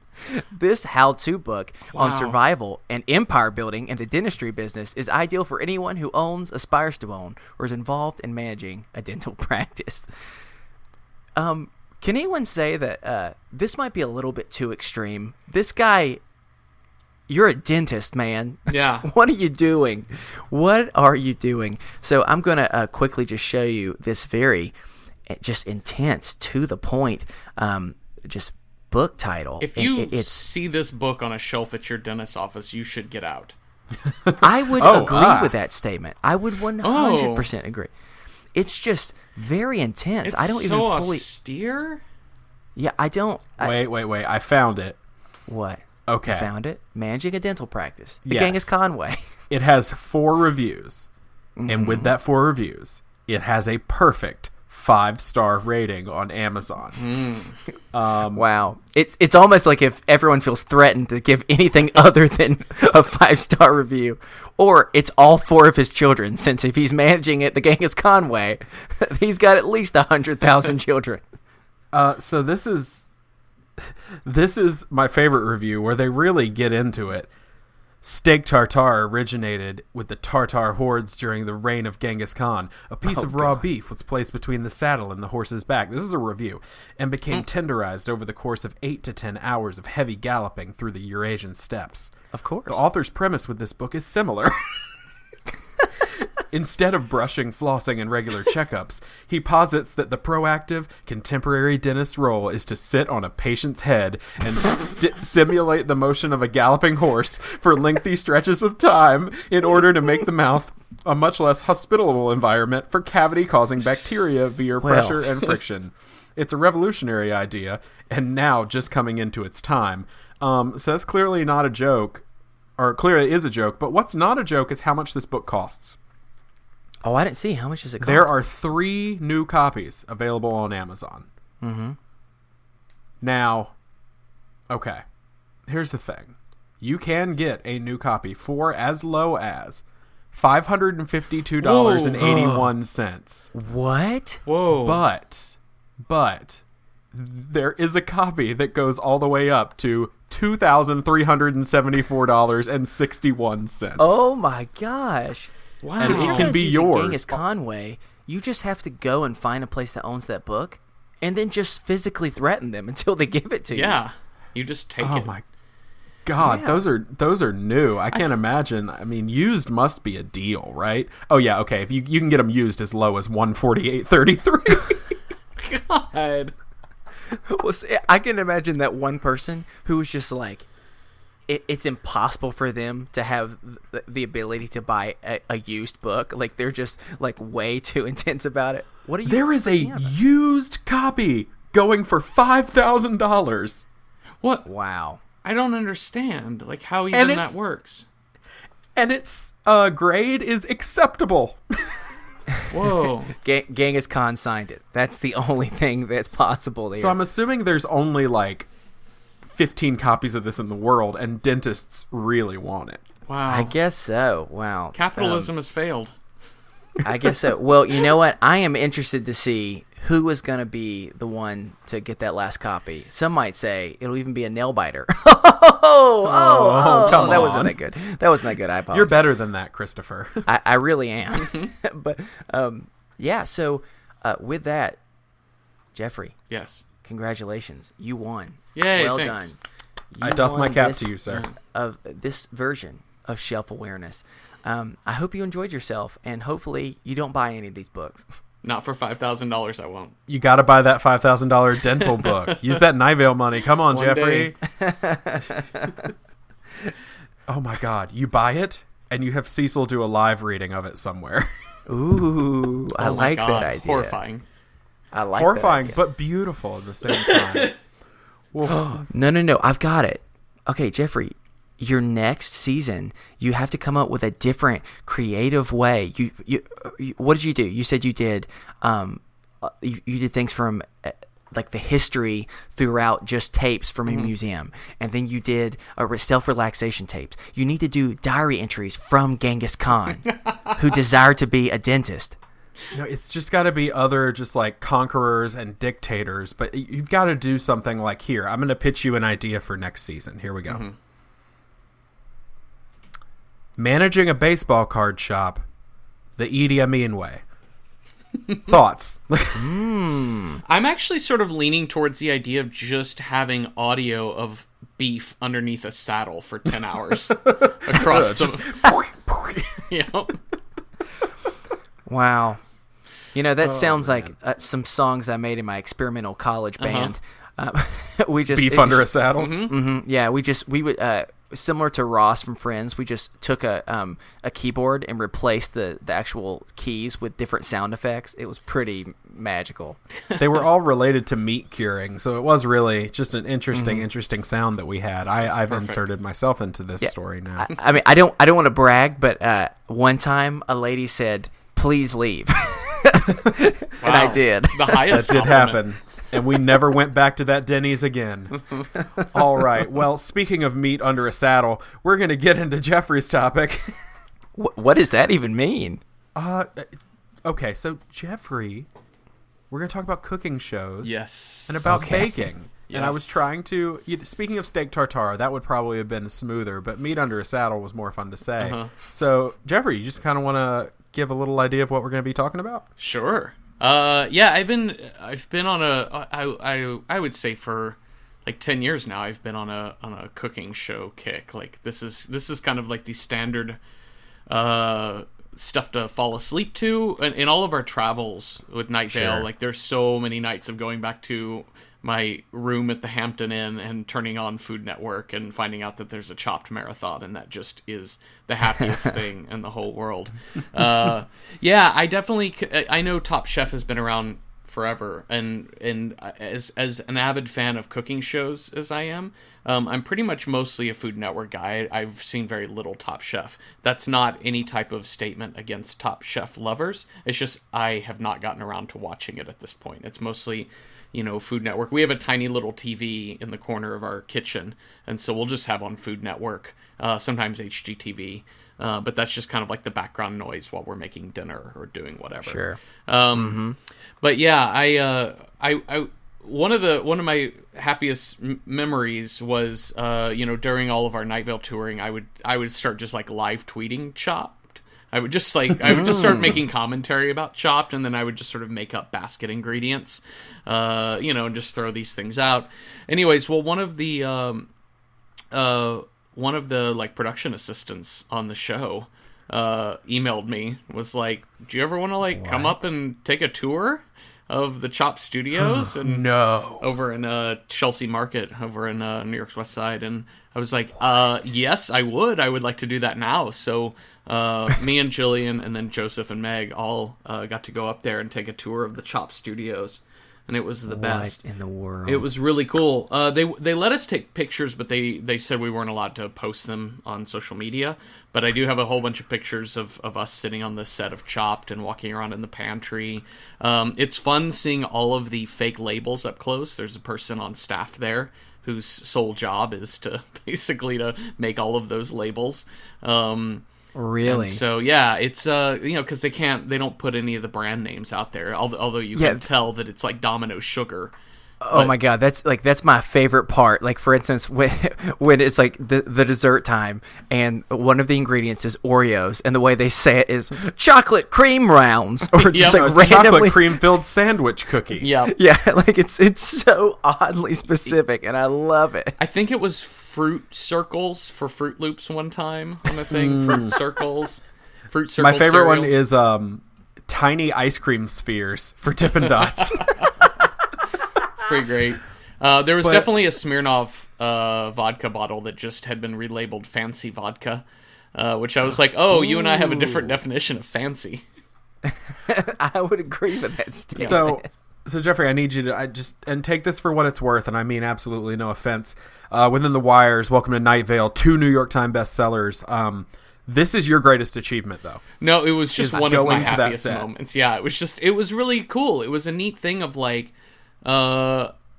This how-to book on survival and empire building in the dentistry business is ideal for anyone who owns, aspires to own, or is involved in managing a dental practice. Can anyone say that this might be a little bit too extreme? This guy, you're a dentist, man. Yeah. What are you doing? What are you doing? So I'm going to quickly just show you this very just intense, to the point, just book title. If you see this book on a shelf at your dentist's office, you should get out. I would agree with that statement. I would 100% agree. It's just very intense. It's I don't so even fully austere. Yeah, I don't. Wait. I found it. What? Okay. You found it? Managing a Dental Practice. The Yes. Genghis Khan way. It has 4 reviews. And with that 4 reviews, it has a perfect 5-star rating on Amazon. Wow. It's almost like if everyone feels threatened to give anything other than a 5-star review. Or it's all 4 of his children, since if he's managing it the Genghis Khan way, he's got at least 100,000 children. So this is my favorite review, where they really get into it. Steak tartare originated with the Tartar hordes during the reign of Genghis Khan. A piece of raw beef was placed between the saddle and the horse's back. This is a review. And became tenderized over the course of 8 to 10 hours of heavy galloping through the Eurasian steppes. Of course. The author's premise with this book is similar. Instead of brushing, flossing, and regular checkups, he posits that the proactive, contemporary dentist's role is to sit on a patient's head and simulate the motion of a galloping horse for lengthy stretches of time in order to make the mouth a much less hospitable environment for cavity-causing bacteria via pressure and friction. It's a revolutionary idea, and now just coming into its time. So that's clearly not a joke, or clearly is a joke, but what's not a joke is how much this book costs. Oh, I didn't see. How much does it cost? There are 3 new copies available on Amazon. Mm-hmm. Now, okay, here's the thing. You can get a new copy for as low as $552.81. What? Whoa. But there is a copy that goes all the way up to $2,374.61. Oh my gosh. Wow. And If you're it can gonna be do the yours. Genghis Khan way, you just have to go and find a place that owns that book, and then just physically threaten them until they give it to you. Yeah. You just take it. Oh my God, Yeah. those are new. I can't imagine. I mean, used must be a deal, right? Oh yeah, okay. If you can get them used as low as $148.33. God. Well, see, I can imagine that one person who was just like, it's impossible for them to have the ability to buy a used book. Like, they're just like way too intense about it. What are you? There is a used copy going for $5,000. What? Wow. I don't understand. Like, how And even it's- that works. And its grade is acceptable. Whoa. Genghis Khan signed it. That's the only thing that's possible there. So I'm assuming there's only like 15 copies of this in the world, and dentists really want it. Wow. I guess so. Wow. Capitalism has failed. I guess so. Well, you know what? I am interested to see who is going to be the one to get that last copy. Some might say it'll even be a nail biter. come that wasn't on. that good. That wasn't that good. I apologize. You're better than that, Christopher. I really am. But yeah. So with that, Jeffrey, Yes. congratulations, you won. Yay, well thanks. done. I You doff my won cap this- to you, sir. Of this version of Shelf Awareness. I hope you enjoyed yourself, and hopefully you don't buy any of these books. Not for $5,000, I won't. You got to buy that $5,000 dental book. Use that Nivale money. Come on, One Jeffrey. Oh my God. You buy it, and you have Cecil do a live reading of it somewhere. Ooh, I Oh my like God. that idea. Horrifying. I like Horrifying, that idea. but beautiful at the same time. No, I've got it. Okay, Jeffrey, your next season, you have to come up with a different creative way. You what did you do? You said you did you did things from like the history throughout just tapes from a museum, and then you did self-relaxation tapes. You need to do diary entries from Genghis Khan, who desired to be a dentist. It's just got to be other just like conquerors and dictators, but you've got to do something like, here, I'm going to pitch you an idea for next season. Here we go. Managing a baseball card shop the Idi Amin way. Thoughts? I'm actually sort of leaning towards the idea of just having audio of beef underneath a saddle for 10 hours across the... Yep. Wow. That sounds like some songs I made in my experimental college band. We just Beef under a saddle. Yeah, we would similar to Ross from Friends. We just took a keyboard and replaced the actual keys with different sound effects. It was pretty magical. They were all related to meat curing, so it was really just an interesting sound that we had. I've inserted myself into this story now. I mean, I don't want to brag, but one time a lady said, "Please leave," and I did. The highest that did compliment. happen. And we never went back to that Denny's again. All right. Well, speaking of meat under a saddle, we're going to get into Jeffrey's topic. What does that even mean? Okay, so Jeffrey, we're going to talk about cooking shows. Yes. And about baking. Yes. And I was trying to, speaking of steak tartare, that would probably have been smoother, but meat under a saddle was more fun to say. So, Jeffrey, you just kind of want to give a little idea of what we're going to be talking about? Sure. Yeah, I've been on I would say for like 10 years now. I've been on a cooking show kick. Like this is kind of like the standard stuff to fall asleep to. And in all of our travels with Night Vale, like there's so many nights of going back to my room at the Hampton Inn and turning on Food Network and finding out that there's a Chopped marathon, and that just is the happiest thing in the whole world. Yeah, I know Top Chef has been around forever, and as an avid fan of cooking shows as I am, I'm pretty much mostly a Food Network guy. I've seen very little Top Chef. That's not any type of statement against Top Chef lovers. It's just I have not gotten around to watching it at this point. It's mostly Food Network. We have a tiny little TV in the corner of our kitchen, and so we'll just have on Food Network, sometimes HGTV, but that's just kind of like the background noise while we're making dinner or doing whatever. Sure. But yeah, I one of my happiest memories was during all of our Night Vale touring, I would start just like live tweeting Chopped. I would just start making commentary about Chopped, and then I would just sort of make up basket ingredients, and just throw these things out. Anyways, well, one of the like production assistants on the show emailed me, was like, "Do you ever want to like come up and take a tour of the Chopped Studios?" And over in Chelsea Market, over in New York's West Side. And I was like, yes, I would like to do that now. So me and Jillian and then Joseph and Meg all got to go up there and take a tour of the Chopped Studios, and it was the best in the world. It was really cool. They let us take pictures, but they said we weren't allowed to post them on social media. But I do have a whole bunch of pictures of us sitting on the set of Chopped and walking around in the pantry. It's fun seeing all of the fake labels up close. There's a person on staff there whose sole job is to basically to make all of those labels. Really? And so yeah, it's because they don't put any of the brand names out there. Although you can tell that it's like Domino Sugar. Oh my god, that's my favorite part. Like, for instance, when it's like the dessert time and one of the ingredients is Oreos, and the way they say it is chocolate cream rounds, or just like randomly chocolate cream filled sandwich cookie. Yeah, like it's so oddly specific, and I love it. I think it was Fruit Circles for Fruit Loops one time on a thing. Fruit Circles. My favorite cereal. one is tiny ice cream spheres for Dippin' Dots. Pretty great. There was definitely a Smirnoff vodka bottle that just had been relabeled Fancy Vodka, which I was like, oh, you and I have a different definition of fancy. I would agree with that statement. So Jeffrey, I need you to and take this for what it's worth, and I mean absolutely no offense. Within the Wires, Welcome to Night Vale, 2 New York Times bestsellers. This is your greatest achievement, though. No, it was just one of my happiest moments. Yeah, it was really cool. It was a neat thing of like,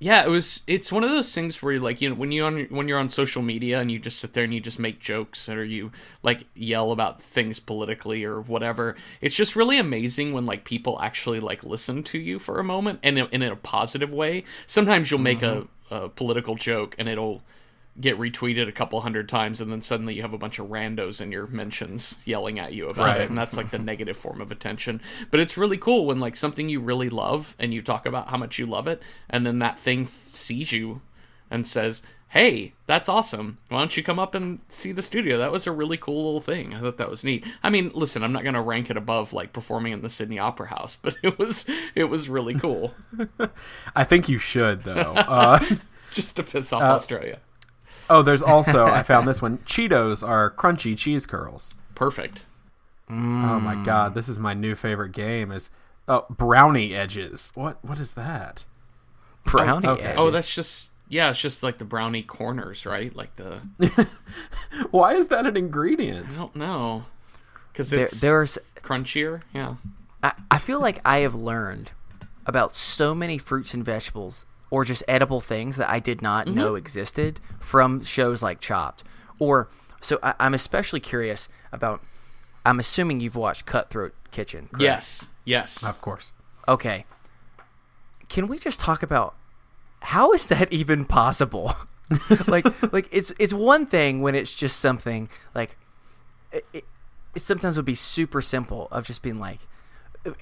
it's one of those things where like, when you're on social media and you just sit there and you just make jokes, or you like yell about things politically or whatever. It's just really amazing when like people actually like listen to you for a moment, and in a positive way. Sometimes you'll make a political joke and it'll get retweeted a couple hundred times, and then suddenly you have a bunch of randos in your mentions yelling at you about it, and that's like the negative form of attention. But it's really cool when like something you really love and you talk about how much you love it, and then that thing sees you and says, hey, that's awesome. Why don't you come up and see the studio? That was a really cool little thing. I thought that was neat. I mean, listen, I'm not going to rank it above like performing in the Sydney Opera House, but it was really cool. I think you should, though. Just to piss off Australia. Oh, there's also, I found this one, Cheetos are crunchy cheese curls. Perfect. Oh my god, this is my new favorite game is brownie edges. What is that? Brownie okay. edges. Oh, that's just, yeah, it's just like the brownie corners, right? Like the... Why is that an ingredient? I don't know. Because it's there's crunchier, yeah. I feel like I have learned about so many fruits and vegetables or just edible things that I did not know existed from shows like Chopped. So I'm especially curious about, I'm assuming you've watched Cutthroat Kitchen, correct? Yes. Of course. Okay. Can we just talk about how is that even possible? like it's one thing when it's just something like it sometimes would be super simple of just being like,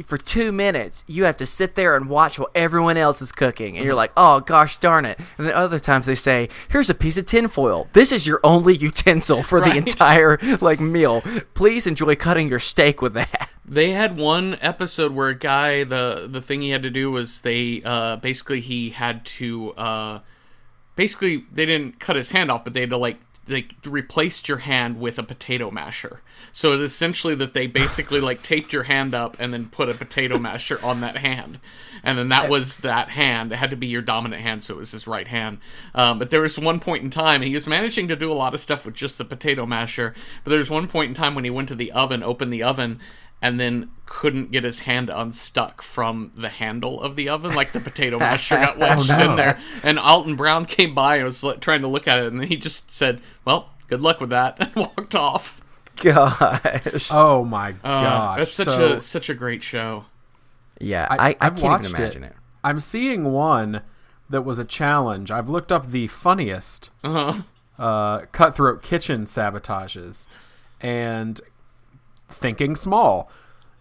for 2 minutes you have to sit there and watch while everyone else is cooking, and you're like, oh gosh darn it. And then other times they say, here's a piece of tinfoil, this is your only utensil for the entire like meal, please enjoy cutting your steak with that. They had one episode where a guy, the thing he had to do was they he had to they didn't cut his hand off, but they had to like replaced your hand with a potato masher. So it's essentially that they basically like taped your hand up and then put a potato masher on that hand. And then that was that hand. It had to be your dominant hand, so it was his right hand. But there was one point in time, he was managing to do a lot of stuff with just the potato masher, but there was one point in time when he went to the oven, opened the oven, and then couldn't get his hand unstuck from the handle of the oven, like the potato masher got wedged in there. And Alton Brown came by and was trying to look at it, and then he just said, well, good luck with that, and walked off. Gosh. Oh my gosh. It's such a great show. Yeah, I can't even imagine it. I'm seeing one that was a challenge. I've looked up the funniest Cutthroat Kitchen sabotages, and thinking small.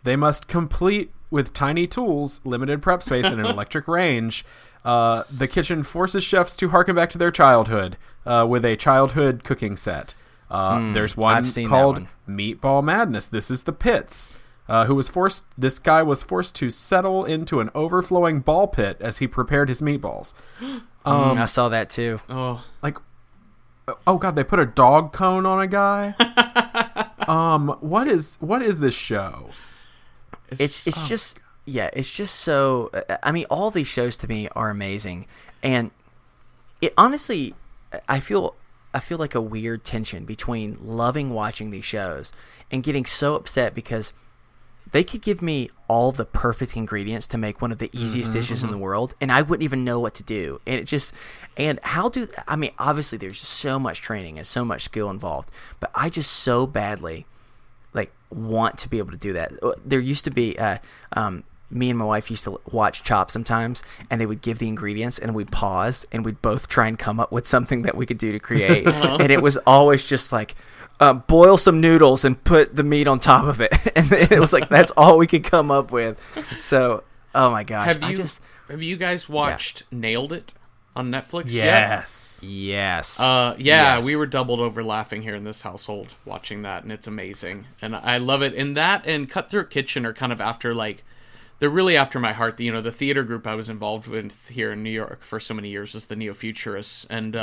They must complete with tiny tools, limited prep space, and an electric range. The kitchen forces chefs to harken back to their childhood with a childhood cooking set. There's one called Meatball Madness. This is the Pits. This guy was forced to settle into an overflowing ball pit as he prepared his meatballs. I saw that too. Oh god, they put a dog cone on a guy. What is this show? It's just so. I mean, all these shows to me are amazing, and it honestly, I feel like a weird tension between loving watching these shows and getting so upset because they could give me all the perfect ingredients to make one of the easiest dishes in the world, and I wouldn't even know what to do. And obviously there's just so much training and so much skill involved, but I just so badly want to be able to do that. There used to be me and my wife used to watch Chopped sometimes, and they would give the ingredients and we'd pause and we'd both try and come up with something that we could do to create. And it was always just like, boil some noodles and put the meat on top of it. And it was like, that's all we could come up with. So, oh my gosh. Have you guys watched Nailed It on Netflix? Yes. Yes. Yes. We were doubled over laughing here in this household watching that, and it's amazing. And I love it. And that and Cutthroat Kitchen are kind of after they're really after my heart. The theater group I was involved with here in New York for so many years was the Neo-Futurists, and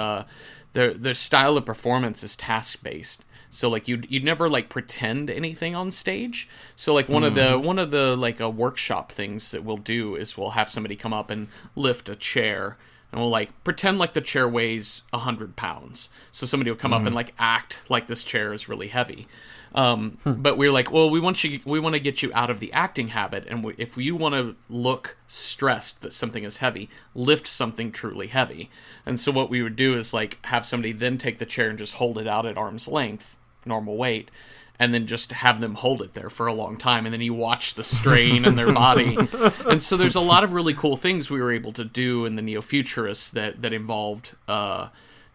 their style of performance is task-based. So you'd never pretend anything on stage. So one of the workshop things that we'll do is we'll have somebody come up and lift a chair, and we'll pretend like the chair weighs 100 pounds. So somebody will come up and act like this chair is really heavy. But we're like, well, we want to get you out of the acting habit, and if you want to look stressed that something is heavy, lift something truly heavy. And so what we would do is have somebody then take the chair and just hold it out at arm's length, normal weight, and then just have them hold it there for a long time, and then you watch the strain in their body. And so there's a lot of really cool things we were able to do in the Neo-Futurists that involved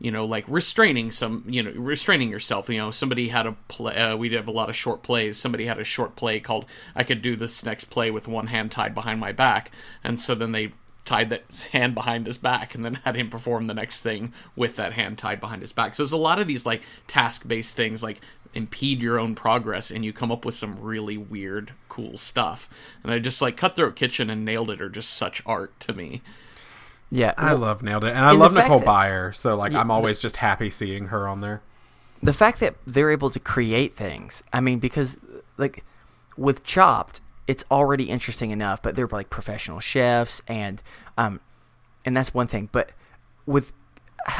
restraining yourself. Somebody had a play, we'd have a lot of short plays. Somebody had a short play called I Could Do This Next Play with One Hand Tied Behind My Back. And so then they tied that hand behind his back and then had him perform the next thing with that hand tied behind his back. So there's a lot of these like task-based things like impede your own progress, and you come up with some really weird, cool stuff. And I just like Cutthroat Kitchen and Nailed It are just such art to me. Yeah, I love Nailed It, and I love Nicole Byer, so like I'm always just happy seeing her on there. The fact that they're able to create things, I mean, because like with Chopped, it's already interesting enough, but they're like professional chefs, and that's one thing. But with,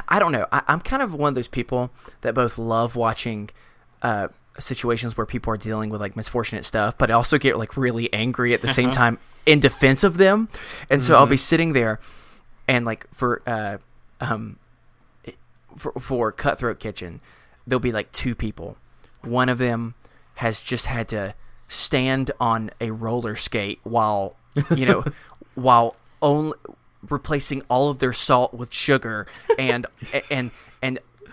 I don't know, I'm kind of one of those people that both love watching situations where people are dealing with like misfortunate stuff, but I also get like really angry at the same time in defense of them. And so I'll be sitting there, and like for Cutthroat Kitchen, there'll be like two people. One of them has just had to stand on a roller skate while only replacing all of their salt with sugar and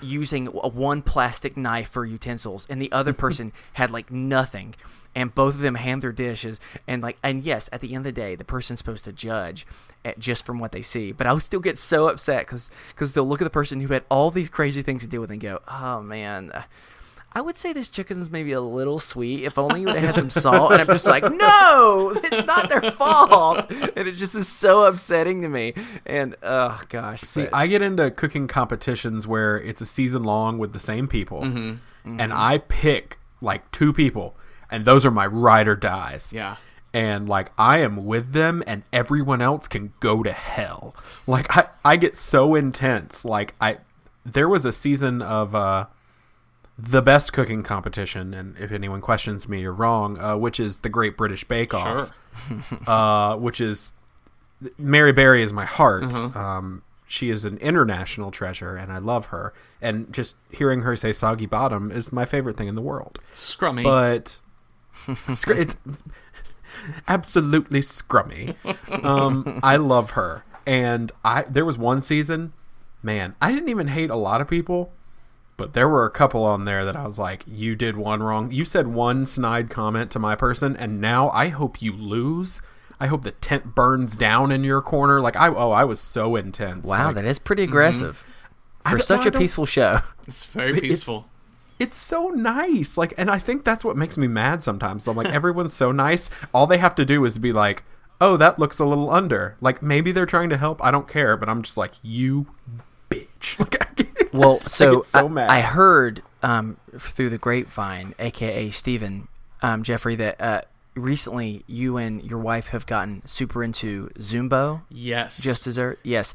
using one plastic knife for utensils, and the other person had like nothing, and both of them hand their dishes, and yes, at the end of the day, the person's supposed to judge just from what they see, but I'll still get so upset because they'll look at the person who had all these crazy things to deal with and go, oh man, I would say this chicken's maybe a little sweet. If only you would have had some salt. And I'm just like, no, it's not their fault. And it just is so upsetting to me. And, oh, gosh. See, I get into cooking competitions where it's a season long with the same people. And I pick, like, 2 people. And those are my ride or dies. Yeah. And, like, I am with them, and everyone else can go to hell. Like, I get so intense. Like, there was a season of... the best cooking competition, and if anyone questions me, you're wrong, which is the Great British Bake Off. Sure. Which is... Mary Berry is my heart. She is an international treasure, and I love her. And just hearing her say soggy bottom is my favorite thing in the world. Scrummy. But... it's absolutely scrummy. I love her. And there was one season, man, I didn't even hate a lot of people, but there were a couple on there that I was like, you did one wrong. You said one snide comment to my person, and now I hope you lose. I hope the tent burns down in your corner. Like, I was so intense. Wow, like, that is pretty aggressive for such a peaceful show. It's very peaceful. It's so nice. Like, and I think that's what makes me mad sometimes. I'm like, everyone's so nice. All they have to do is be like, oh, that looks a little under. Like, maybe they're trying to help. I don't care. But I'm just like, you bitch. Like, well, so, mad. I heard through the grapevine, a.k.a. Steven, Jeffrey, that recently you and your wife have gotten super into Zumbo. Yes. Just dessert. Yes.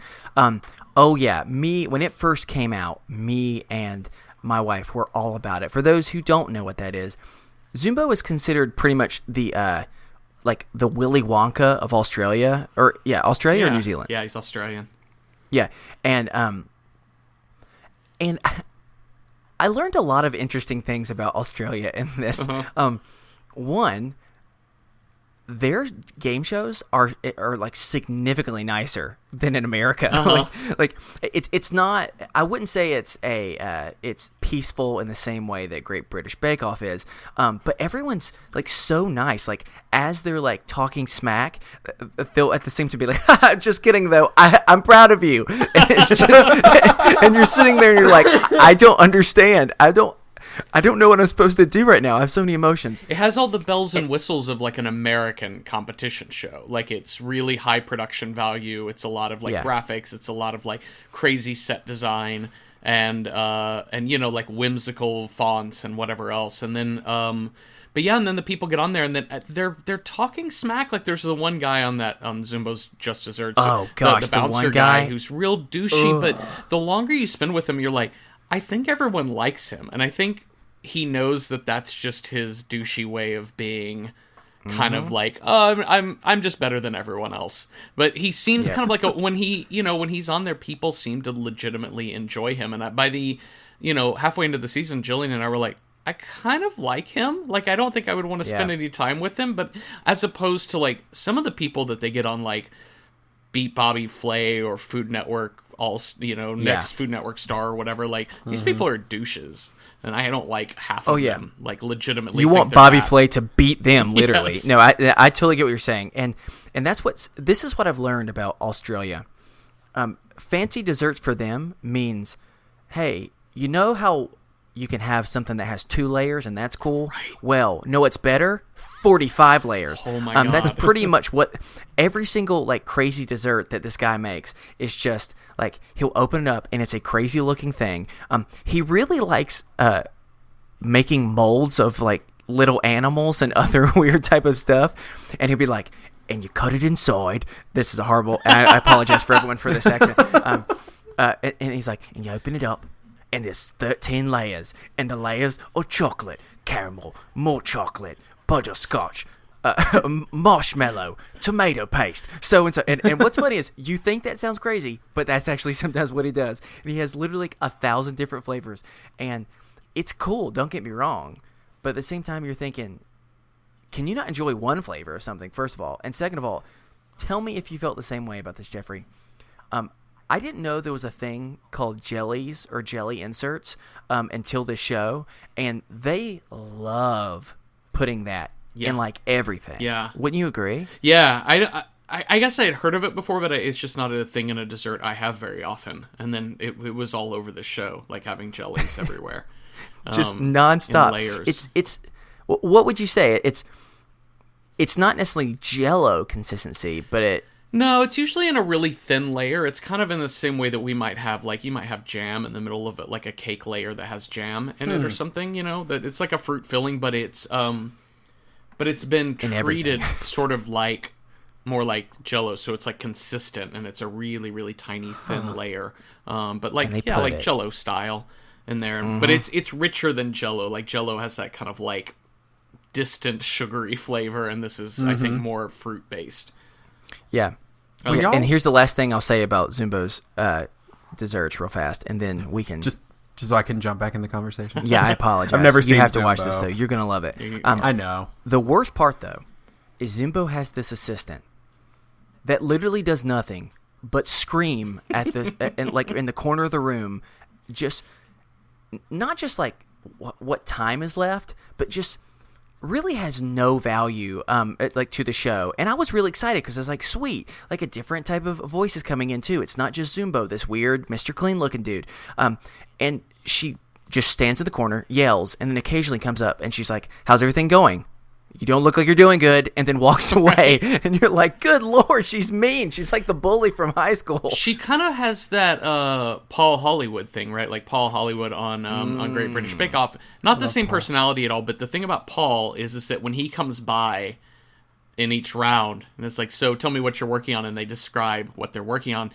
Oh, yeah. When it first came out, me and my wife were all about it. For those who don't know what that is, Zumbo is considered pretty much the the Willy Wonka of Australia. Australia or New Zealand? Yeah, he's Australian. Yeah. And I learned a lot of interesting things about Australia in this. One, their game shows are like significantly nicer than in America. Like it's not. I wouldn't say it's peaceful in the same way that Great British Bake Off is. But everyone's like so nice. Like as they're like talking smack, they'll at the same time be like, "Just kidding though. I'm proud of you." And it's just, and you're sitting there and you're like, "I don't understand. I don't know what I'm supposed to do right now. I have so many emotions." It has all the bells and whistles of like an American competition show. Like it's really high production value. It's a lot of like graphics. It's a lot of like crazy set design and like whimsical fonts and whatever else. And then and then the people get on there and then they're talking smack. Like there's the one guy on Zumbo's Just Desserts. Oh gosh, the bouncer one guy who's real douchey. But the longer you spend with him, you're like, I think everyone likes him, and I think he knows that that's just his douchey way of being, kind of like, oh, I'm just better than everyone else. But he seems kind of like when he's on there, people seem to legitimately enjoy him, and by the halfway into the season, Jillian and I were like, I kind of like him. Like I don't think I would want to spend any time with him, but as opposed to like some of the people that they get on like Beat Bobby Flay or Food Network next Food Network star or whatever. Like, these people are douches, and I don't like half of them. Like, legitimately, you want Bobby Flay to beat them, literally. Yes. No, I totally get what you're saying, and this is what I've learned about Australia. Fancy desserts for them means, hey, you know how you can have something that has 2 layers and that's cool? Right. Well, know what's better? 45 layers. Oh my God. That's pretty much what every single like crazy dessert that this guy makes is just like he'll open it up and it's a crazy looking thing. He really likes making molds of like little animals and other weird type of stuff, and he'll be like, and you cut it inside. This is a horrible. And I apologize for everyone for this accent. And he's like, and you open it up, and there's 13 layers, and the layers are chocolate, caramel, more chocolate, butterscotch, marshmallow, tomato paste, so and so. And what's funny is you think that sounds crazy, but that's actually sometimes what he does. And he has literally like 1,000 different flavors, and it's cool. Don't get me wrong, but at the same time, you're thinking, can you not enjoy one flavor of something, first of all? And second of all, tell me if you felt the same way about this, Jeffrey. I didn't know there was a thing called jellies or jelly inserts until this show, and they love putting that in like everything. Yeah. Wouldn't you agree? Yeah, I guess I had heard of it before, but it's just not a thing in a dessert I have very often. And then it was all over the show, like having jellies everywhere. Just nonstop. In layers. It's what would you say? It's not necessarily Jell-O consistency, but No, it's usually in a really thin layer. It's kind of in the same way that we might have, like, you might have jam in the middle of it, like a cake layer that has jam in it or something, that it's like a fruit filling, but it's been treated sort of like more like Jell-O, so it's like consistent, and it's a really, really tiny thin layer. But like Jell-O style in there. But it's richer than Jell-O. Like Jell-O has that kind of like distant sugary flavor, and this is I think more fruit based. Yeah. And here's the last thing I'll say about Zumbo's desserts real fast, and then we can just so I can jump back in the conversation. Yeah, I apologize. I've never seen You have to Zumbo. watch this though. You're gonna love it. I know. The worst part though is Zumbo has this assistant that literally does nothing but scream at the and like in the corner of the room, just not just like what time is left, but just really has no value like to the show. And I was really excited because I was like, sweet, like a different type of voice is coming in too. It's not just Zumbo, this weird Mr. Clean looking dude. And she just stands in the corner, yells, and then occasionally comes up and she's like, how's everything going? You don't look like you're doing good, and then walks away. And you're like, good Lord, she's mean. She's like the bully from high school. She kind of has that Paul Hollywood thing, right? Like Paul Hollywood on Great British Bake Off. Not the same personality at all, but the thing about Paul is that when he comes by in each round, and it's like, so tell me what you're working on, and they describe what they're working on,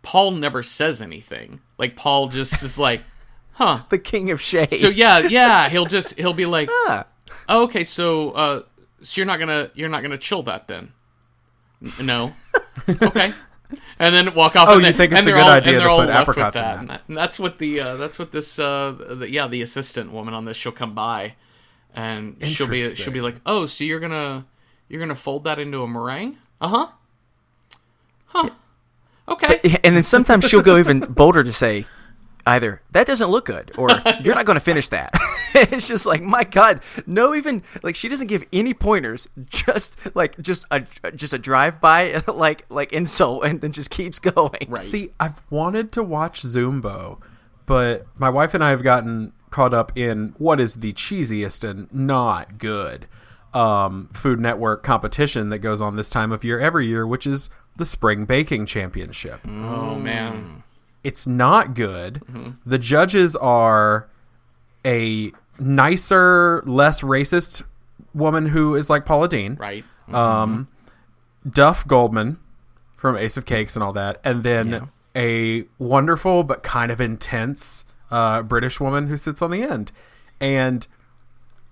Paul never says anything. Like, Paul just is like, huh. The king of shade. So yeah, he'll be like, oh, okay, so you're not gonna chill that then? No. Okay. And then walk off. Oh, and you think it's a good idea to put apricots in that? And that's what the assistant woman on this, she'll come by, and she'll be like, oh, so you're gonna fold that into a meringue? Huh. Okay. And then sometimes she'll go even bolder to say, either that doesn't look good, or you're not going to finish that. It's just like, my God, no, even like she doesn't give any pointers, just a drive by like insult, and then just keeps going. Right. See, I've wanted to watch Zumbo, but my wife and I have gotten caught up in what is the cheesiest and not good Food Network competition that goes on this time of year every year, which is the Spring Baking Championship. Oh man. It's not good. Mm-hmm. The judges are a nicer, less racist woman who is like Paula Deen. Right. Duff Goldman from Ace of Cakes and all that. And then a wonderful but kind of intense British woman who sits on the end. And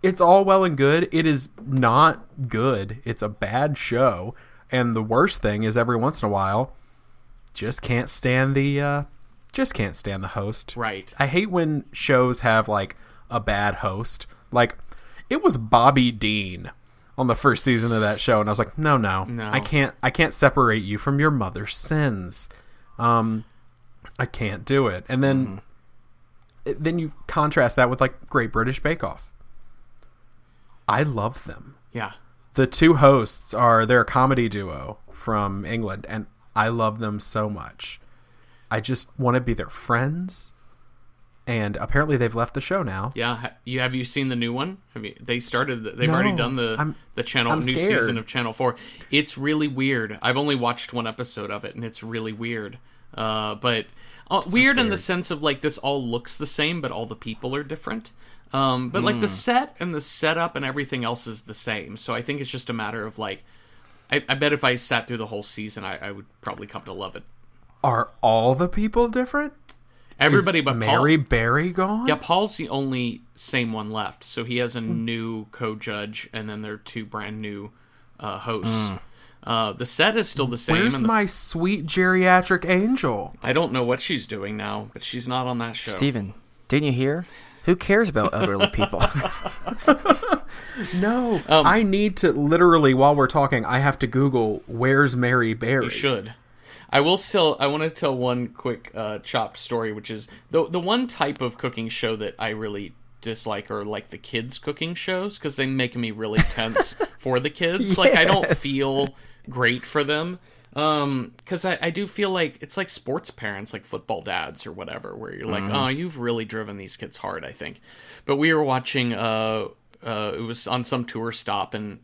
it's all well and good. It is not good. It's a bad show. And the worst thing is every once in a while, just can't stand the host. Right. I hate when shows have like a bad host. Like, it was Bobby Dean on the first season of that show, and I was like, no. I can't separate you from your mother's sins. I can't do it. And then then you contrast that with like Great British Bake Off. I love them. Yeah. The two hosts they're a comedy duo from England, and I love them so much. I just want to be their friends. And apparently they've left the show now. Yeah. Have you seen the new one? They've No, already done the new scared. season of Channel 4. It's really weird. I've only watched one episode of it, and it's really weird. But weird in the sense of like this all looks the same, but all the people are different. But like the set and the setup and everything else is the same. So I think it's just a matter of like, I bet if I sat through the whole season, I would probably come to love it. Are all the people different? Everybody but Mary Paul. Berry gone? Yeah, Paul's the only same one left. So he has a new co-judge, and then there are two brand new hosts. The set is still the same. Where's my sweet geriatric angel? I don't know what she's doing now, but she's not on that show. Steven, didn't you hear? Who cares about elderly people? No. I need to literally, while we're talking, I have to Google, where's Mary Berry? You should. I want to tell one quick Chopped story, which is the one type of cooking show that I really dislike are like the kids cooking shows, because they make me really tense for the kids. Yes. Like I don't feel great for them, because I do feel like it's like sports parents, like football dads or whatever, where you're like, oh, you've really driven these kids hard, I think. But we were watching it was on some tour stop, and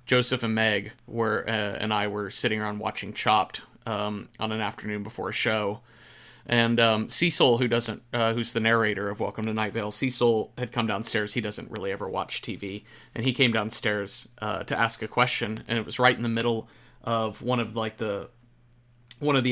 Joseph and Meg and I were sitting around watching Chopped on an afternoon before a show. And Cecil, who's the narrator of Welcome to Night Vale, Cecil had come downstairs. He doesn't really ever watch TV, and he came downstairs to ask a question, and it was right in the middle of one of the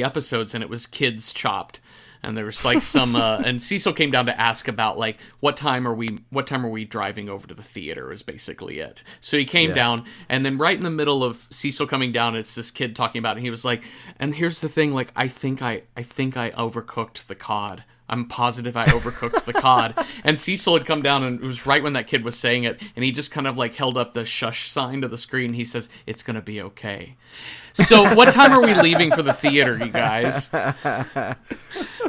episodes, and it was Kids Chopped. And there was like some, and Cecil came down to ask about like what time are we driving over to the theater is basically it. So he came down, and then right in the middle of Cecil coming down, it's this kid talking about it. And he was like, and here's the thing, like I think I overcooked the cod. I'm positive I overcooked the cod. And Cecil had come down, and it was right when that kid was saying it, and he just kind of like held up the shush sign to the screen. He says, "It's gonna be okay." So what time are we leaving for the theater, you guys? Can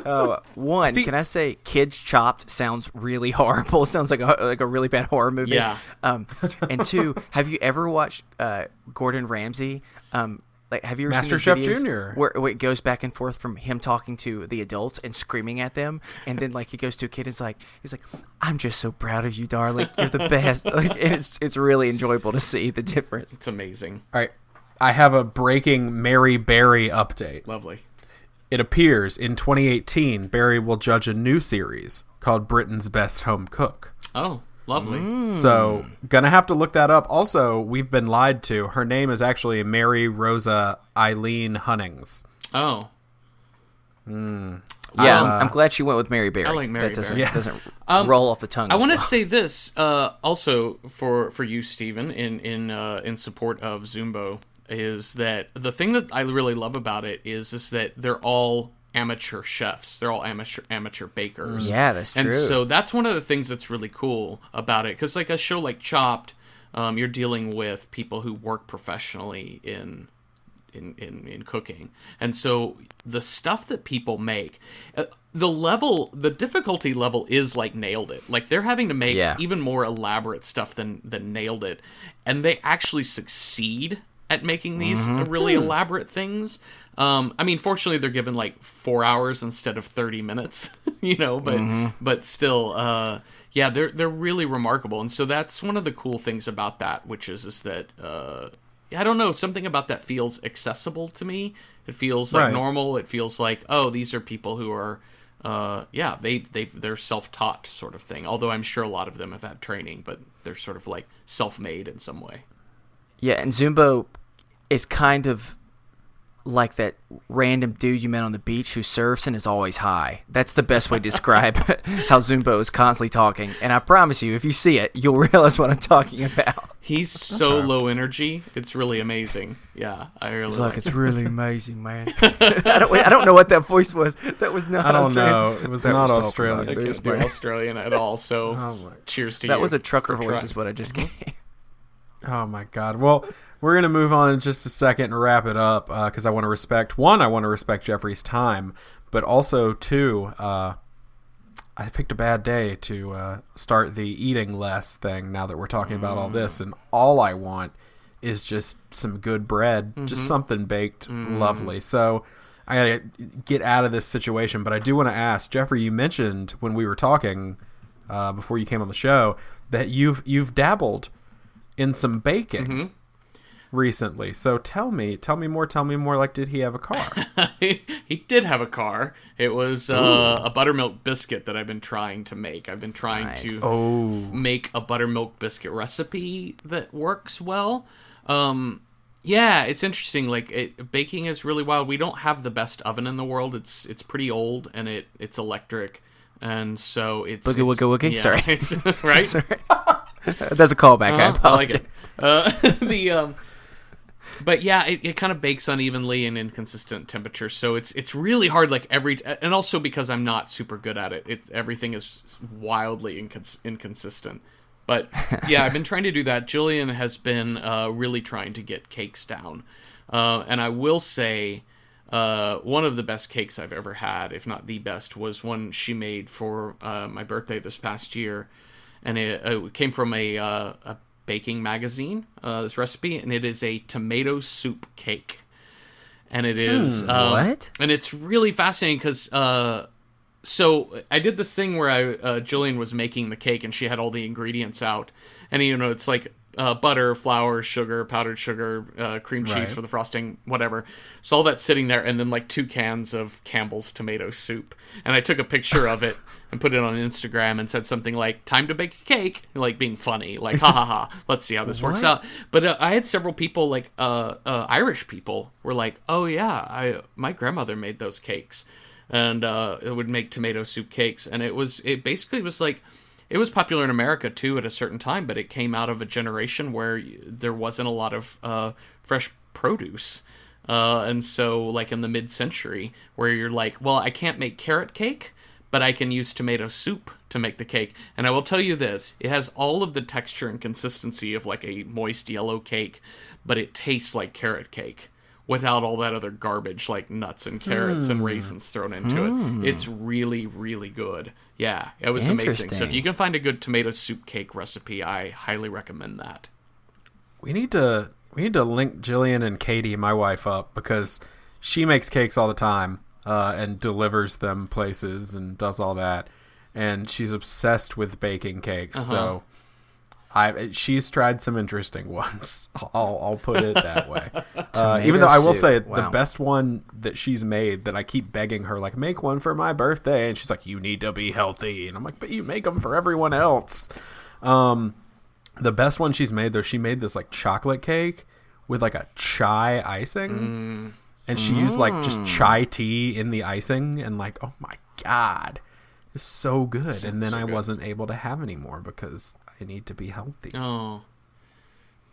I say Kids Chopped sounds really horrible. Sounds like a really bad horror movie. Yeah. And two, have you ever watched Gordon Ramsay? Like, have you ever Master seen Chef videos Jr. where it goes back and forth from him talking to the adults and screaming at them, and then like he goes to a kid and he's like, "I'm just so proud of you, darling. You're the best." Like, and it's really enjoyable to see the difference. It's amazing. All right. I have a breaking Mary Berry update. Lovely. It appears in 2018, Barry will judge a new series called Britain's Best Home Cook. Oh, lovely. So, gonna have to look that up. Also, we've been lied to. Her name is actually Mary Rosa Eileen Hunnings. Oh. Yeah, I'm glad she went with Mary Berry. I like Mary that Berry. doesn't roll off the tongue. I want to say this also for you, Stephen, in support of Zumbo, is that the thing that I really love about it is that they're all amateur chefs. They're all amateur bakers. Yeah, that's true. And so that's one of the things that's really cool about it, because like a show like Chopped, you're dealing with people who work professionally in cooking, and so the stuff that people make, the difficulty level is like Nailed It. Like they're having to make even more elaborate stuff than Nailed It, and they actually succeed at making these really elaborate things. I mean, fortunately, they're given like 4 hours instead of 30 minutes, but still, they're really remarkable. And so that's one of the cool things about that, which is that, I don't know, something about that feels accessible to me. It feels like normal. It feels like, oh, these are people who are, they're self-taught sort of thing. Although I'm sure a lot of them have had training, but they're sort of like self-made in some way. Yeah, and Zumbo is kind of like that random dude you met on the beach who surfs and is always high. That's the best way to describe how Zumbo is constantly talking. And I promise you, if you see it, you'll realize what I'm talking about. He's so low energy. It's really amazing. Yeah, I really It's like it's really amazing, man. I don't know what that voice was. That was not Australian. know. It was not Australian. I can't do Australian at all, so cheers to you. That was a trucker voice is what I just gave. Oh my God. Well, we're going to move on in just a second and wrap it up because I want to respect Jeffrey's time, but also too, I picked a bad day to start the eating less thing now that we're talking about all this, and all I want is just some good bread, just something baked lovely. So I gotta get out of this situation, but I do want to ask, Jeffrey, you mentioned when we were talking before you came on the show that you've dabbled in some baking recently. So tell me more. Like, did he have a car? He did have a car. It was a buttermilk biscuit that I've been trying to make. I've been trying to make a buttermilk biscuit recipe that works well. Yeah, it's interesting. Like, baking is really wild. We don't have the best oven in the world. It's pretty old, and it's electric, and so it's Boogie. Yeah, Sorry, it's, right? Sorry. That's a callback. I apologize. I like it. But yeah, it kind of bakes unevenly and inconsistent temperature, so it's really hard. Like and also because I'm not super good at it, everything is wildly inconsistent. But yeah, I've been trying to do that. Jillian has been really trying to get cakes down, and I will say one of the best cakes I've ever had, if not the best, was one she made for my birthday this past year, and it came from a baking magazine, this recipe, and it is a tomato soup cake. And it is what? And it's really fascinating because so I did this thing where Jillian was making the cake and she had all the ingredients out, and it's like butter, flour, sugar, powdered sugar, cream cheese for the frosting, whatever. So all that's sitting there, and then like 2 cans of Campbell's tomato soup. And I took a picture of it and put it on Instagram and said something like, "Time to bake a cake," like being funny, like ha ha ha. Let's see how this works out. But I had several people, like Irish people, were like, "Oh yeah, my grandmother made those cakes." And it would make tomato soup cakes, and it basically was like, it was popular in America too at a certain time, but it came out of a generation where there wasn't a lot of fresh produce, and so like in the mid-century, where you're like, well, I can't make carrot cake, but I can use tomato soup to make the cake. And I will tell you this, it has all of the texture and consistency of like a moist yellow cake, but it tastes like carrot cake, without all that other garbage like nuts and carrots and raisins thrown into it. It's really, really good. Yeah, it was amazing. So if you can find a good tomato soup cake recipe, I highly recommend that. We need to link Jillian and Katie, my wife, up, because she makes cakes all the time and delivers them places and does all that. And she's obsessed with baking cakes. So she's tried some interesting ones. I'll put it that way. Even though I will say the best one that she's made that I keep begging her, like, make one for my birthday, and she's like, you need to be healthy, and I'm like, but you make them for everyone else. The best one she's made, though, she made this like chocolate cake with like a chai icing, and she used like just chai tea in the icing, and like, oh my god, it's so good. And then I wasn't able to have any more because I need to be healthy. Oh,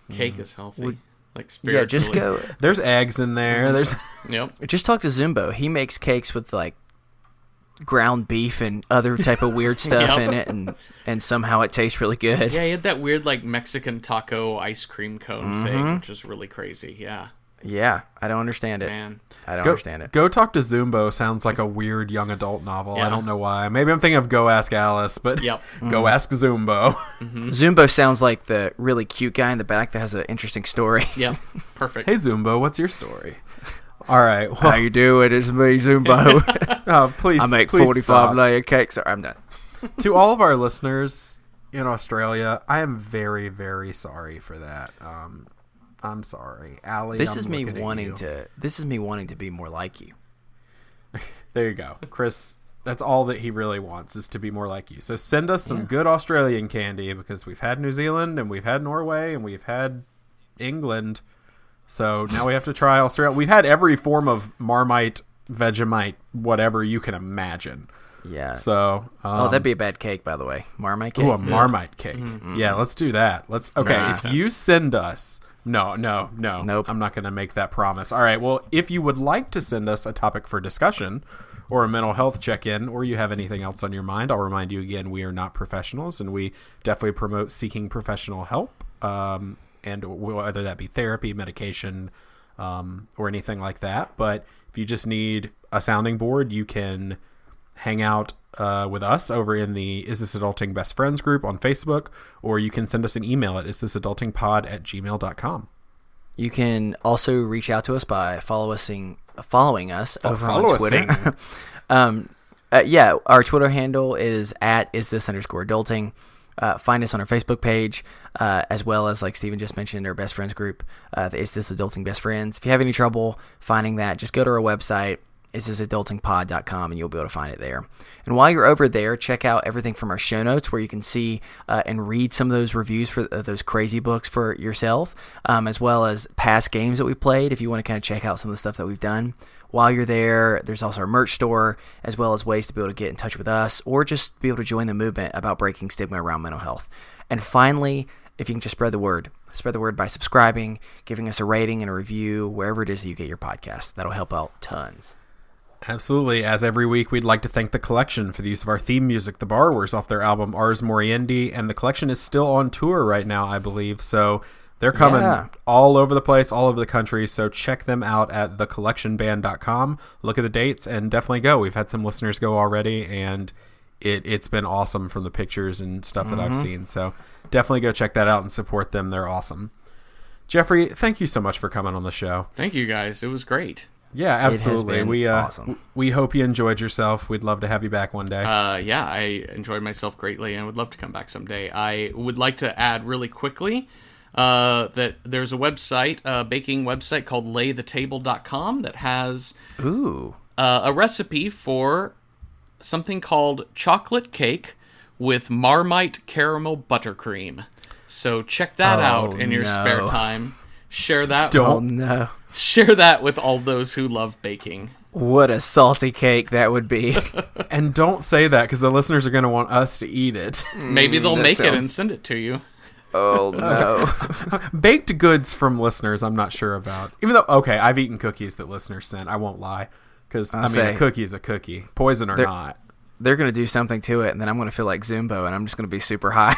cake is healthy. Like spiritually. Yeah, just go. There's eggs in there. There's Just talk to Zumbo. He makes cakes with like ground beef and other type of weird stuff in it, and somehow it tastes really good. Yeah, he had that weird like Mexican taco ice cream cone thing, which is really crazy. Yeah, I don't understand it. Man. I don't understand it. Go Talk to Zumbo sounds like a weird young adult novel. I don't know why. Maybe I'm thinking of Go Ask Alice, but Go Ask Zumbo. Zumbo sounds like the really cute guy in the back that has an interesting story. Yep, perfect. Hey Zumbo, what's your story? All right. Well, how you doing? It's me, Zumbo. Please, I make please 45 layer cakes. Sorry, I'm done. To all of our listeners in Australia, I am very, very sorry for that. I'm sorry, Allie. This is me wanting to be more like you. There you go, Chris. That's all that he really wants, is to be more like you. So send us some good Australian candy, because we've had New Zealand and we've had Norway and we've had England. So now we have to try Australia. We've had every form of Marmite, Vegemite, whatever you can imagine. Yeah. So that'd be a bad cake, by the way. Marmite cake. Oh, a Marmite cake. Yeah, let's do that. If you send us. No. Nope. I'm not going to make that promise. All right. Well, if you would like to send us a topic for discussion or a mental health check-in, or you have anything else on your mind, I'll remind you again, we are not professionals, and we definitely promote seeking professional help, and whether that be therapy, medication, or anything like that. But if you just need a sounding board, you can hang out with us over in the Is This Adulting Best Friends group on Facebook, or you can send us an email at isthisadultingpod@gmail.com. You can also reach out to us by following us over on Twitter. Our Twitter handle is at @istthis_adulting. Find us on our Facebook page, as well as, like Steven just mentioned, our best friends group, the Is This Adulting Best Friends. If you have any trouble finding that, just go to our website, isthisadultingpod.com, and you'll be able to find it there. And while you're over there, check out everything from our show notes, where you can see and read some of those reviews for those crazy books for yourself, as well as past games that we played, if you want to kind of check out some of the stuff that we've done. While you're there, there's also our merch store, as well as ways to be able to get in touch with us, or just be able to join the movement about breaking stigma around mental health. And finally, if you can just spread the word by subscribing, giving us a rating and a review, wherever it is that you get your podcast. That'll help out tons. Absolutely. As every week, we'd like to thank the Collection for the use of our theme music, The Borrowers, off their album Ars Moriendi, and the Collection is still on tour right now, I believe, so they're coming all over the place, all over the country, so check them out at thecollectionband.com. Look at the dates, and definitely go. We've had some listeners go already, and it's been awesome from the pictures and stuff that I've seen, so definitely go check that out and support them. They're awesome. Jeffrey, thank you so much for coming on the show. Thank you, guys. It was great. Yeah, absolutely. It has been awesome. We hope you enjoyed yourself. We'd love to have you back one day. Yeah, I enjoyed myself greatly and would love to come back someday. I would like to add really quickly that there's a website, a baking website called laythetable.com that has a recipe for something called chocolate cake with Marmite caramel buttercream. So check that out in your spare time. Share that. Share that with all those who love baking. What a salty cake that would be. And don't say that, because the listeners are going to want us to eat it. Maybe they'll make it and send it to you. Oh, no. Baked goods from listeners, I'm not sure about. Even though, okay, I've eaten cookies that listeners sent. I won't lie. Because, a cookie is a cookie. Poison or not. They're going to do something to it, and then I'm going to feel like Zumbo, and I'm just going to be super high.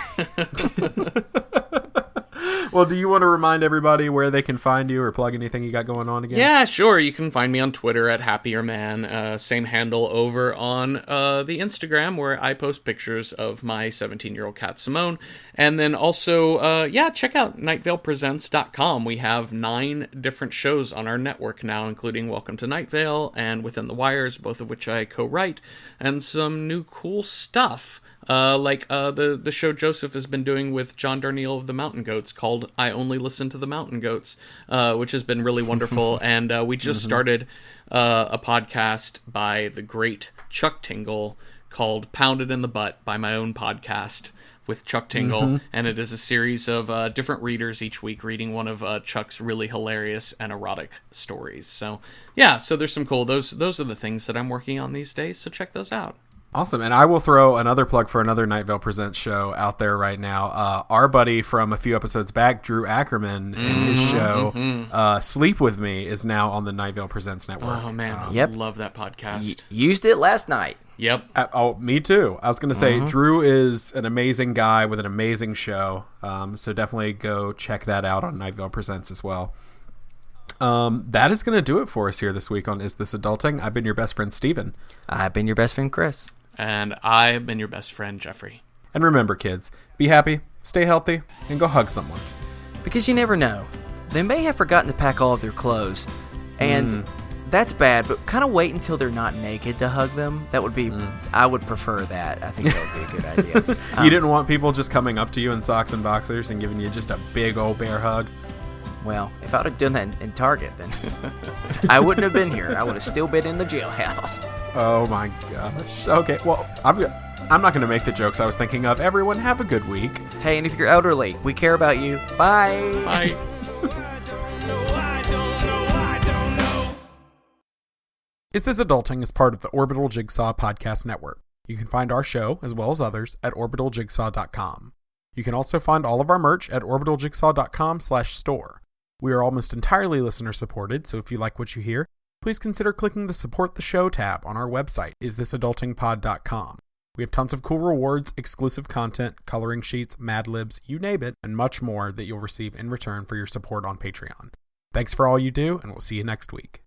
Well, do you want to remind everybody where they can find you or plug anything you got going on again? Yeah, sure. You can find me on Twitter at happierman. Same handle over on the Instagram, where I post pictures of my 17-year-old cat, Simone. And then also, check out nightvalepresents.com. We have 9 different shows on our network now, including Welcome to Night Vale and Within the Wires, both of which I co-write, and some new cool stuff. Like the show Joseph has been doing with John Darnielle of the Mountain Goats called I Only Listen to the Mountain Goats, which has been really wonderful. And we just started a podcast by the great Chuck Tingle called Pounded in the Butt, by my own podcast with Chuck Tingle. And it is a series of different readers each week reading one of Chuck's really hilarious and erotic stories. So yeah, so there's some cool, those are the things that I'm working on these days, so check those out. Awesome. And I will throw another plug for another Night Vale Presents show out there right now. Our buddy from a few episodes back, Drew Ackerman, and his show, Sleep With Me, is now on the Night Vale Presents network. Oh, man. I love that podcast. Used it last night. Yep. Me too. I was going to say, Drew is an amazing guy with an amazing show. So definitely go check that out on Night Vale Presents as well. That is going to do it for us here this week on Is This Adulting? I've been your best friend, Steven. I've been your best friend, Chris. And I've been your best friend, Jeffrey. And remember, kids, be happy, stay healthy, and go hug someone. Because you never know. They may have forgotten to pack all of their clothes. And that's bad, but kind of wait until they're not naked to hug them. That would be, I would prefer that. I think that would be a good idea. You didn't want people just coming up to you in socks and boxers and giving you just a big old bear hug? Well, if I would have done that in Target, then I wouldn't have been here. I would have still been in the jailhouse. Oh my gosh. Okay, well, I'm not going to make the jokes I was thinking of. Everyone, have a good week. Hey, and if you're elderly, we care about you. Bye. Bye. Is This Adulting is part of the Orbital Jigsaw Podcast Network. You can find our show, as well as others, at orbitaljigsaw.com. You can also find all of our merch at orbitaljigsaw.com/store. We are almost entirely listener-supported, so if you like what you hear, please consider clicking the Support the Show tab on our website, isthisadultingpod.com. We have tons of cool rewards, exclusive content, coloring sheets, Mad Libs, you name it, and much more that you'll receive in return for your support on Patreon. Thanks for all you do, and we'll see you next week.